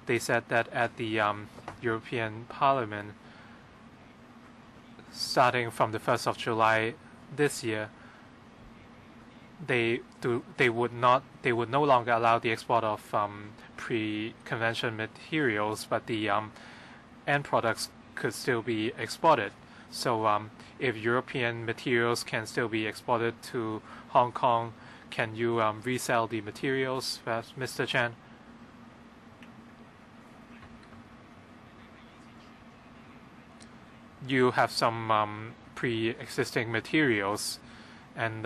they said that at the European Parliament, starting from the 1st of July this year, they would no longer allow the export of pre-convention materials, but the end products could still be exported. So if European materials can still be exported to Hong Kong, can you resell the materials, Mr. Chan? You have some pre-existing materials, and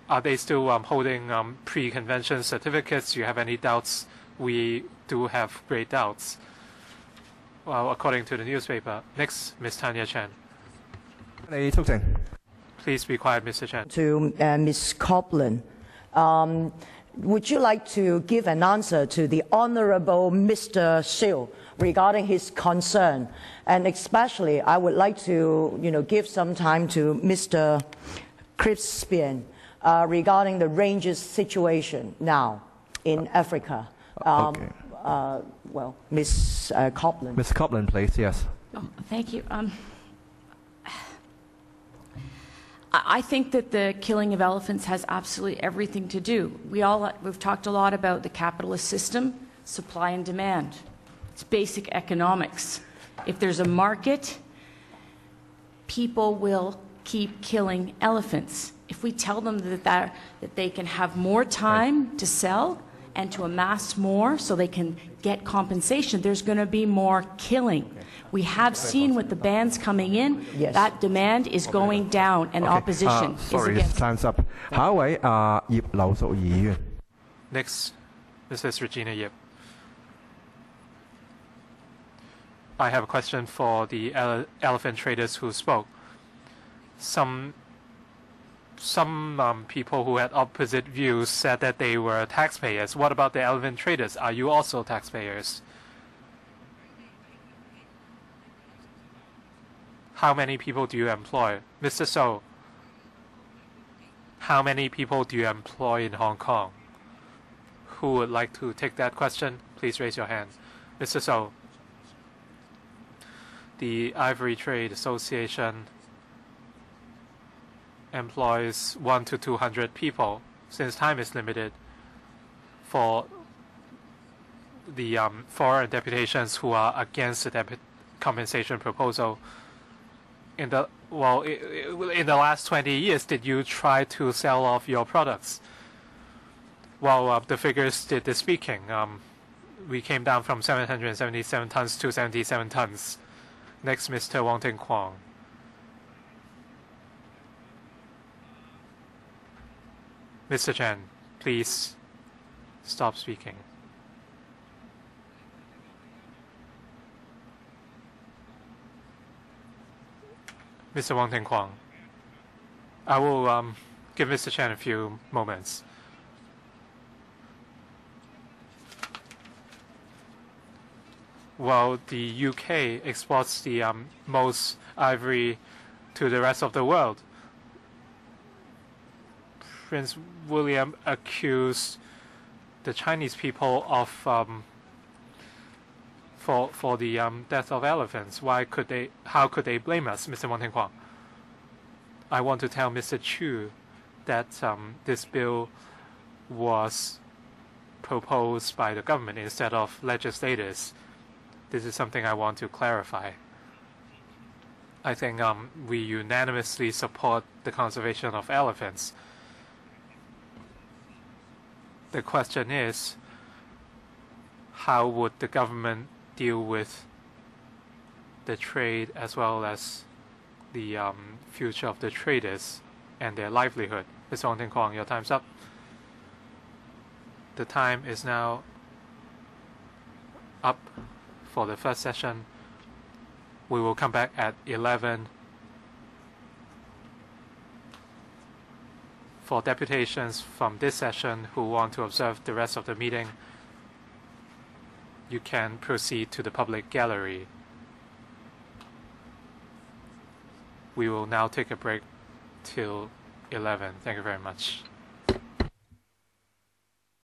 are they still holding pre-convention certificates? Do you have any doubts? We do have great doubts. Well, according to the newspaper. Next, Ms. Tanya Chen. Please be quiet, Mr. Chen. To Ms. Copeland, would you like to give an answer to the Honourable Mr. Siu regarding his concern? And especially, I would like to, give some time to Mr. Crispian regarding the rangers' situation now in Africa. Okay. Well, Ms. Copeland. Ms. Copeland, please. Yes. Oh, thank you. I think that the killing of elephants has absolutely everything to do. We've talked a lot about the capitalist system, supply and demand. It's basic economics. If there's a market, people will keep killing elephants. If we tell them that they can have more time to sell and to amass more so they can get compensation, there's going to be more killing. We have seen with the bans coming in, that demand is going down and opposition is against. Time's up. 下一位葉劉淑儀議員。Next, Mrs. Regina Yip. I have a question for the elephant traders who spoke. Some people who had opposite views said that they were taxpayers. What about the elephant traders? Are you also taxpayers? How many people do you employ? Mr. So, how many people do you employ in Hong Kong? Who would like to take that question? Please raise your hand. Mr. So, the Ivory Trade Association employs 100 to 200 people, since time is limited, for the foreign deputations who are against the compensation proposal. In the last 20 years, did you try to sell off your products? Well, the figures did the speaking. We came down from 777 tons to 77 tons. Next, Mr. Wong Ting Kwong. Mr. Chen, please stop speaking. Mr. Wong Ting Kwong, I will give Mr. Chen a few moments. Well, the UK exports the most ivory to the rest of the world. Prince William accused the Chinese people of for the death of elephants. How could they blame us, Mr. Wong Ting Kwong? I want to tell Mr. Chu that this bill was proposed by the government instead of legislators. This is something I want to clarify. I think we unanimously support the conservation of elephants. The question is, how would the government deal with the trade as well as the future of the traders and their livelihood? Mr. Wong Ting Kwong, your time's up. The time is now up for the first session. We will come back at 11:45 For deputations from this session who want to observe the rest of the meeting, you can proceed to the public gallery. We will now take a break till 11. Thank you very much.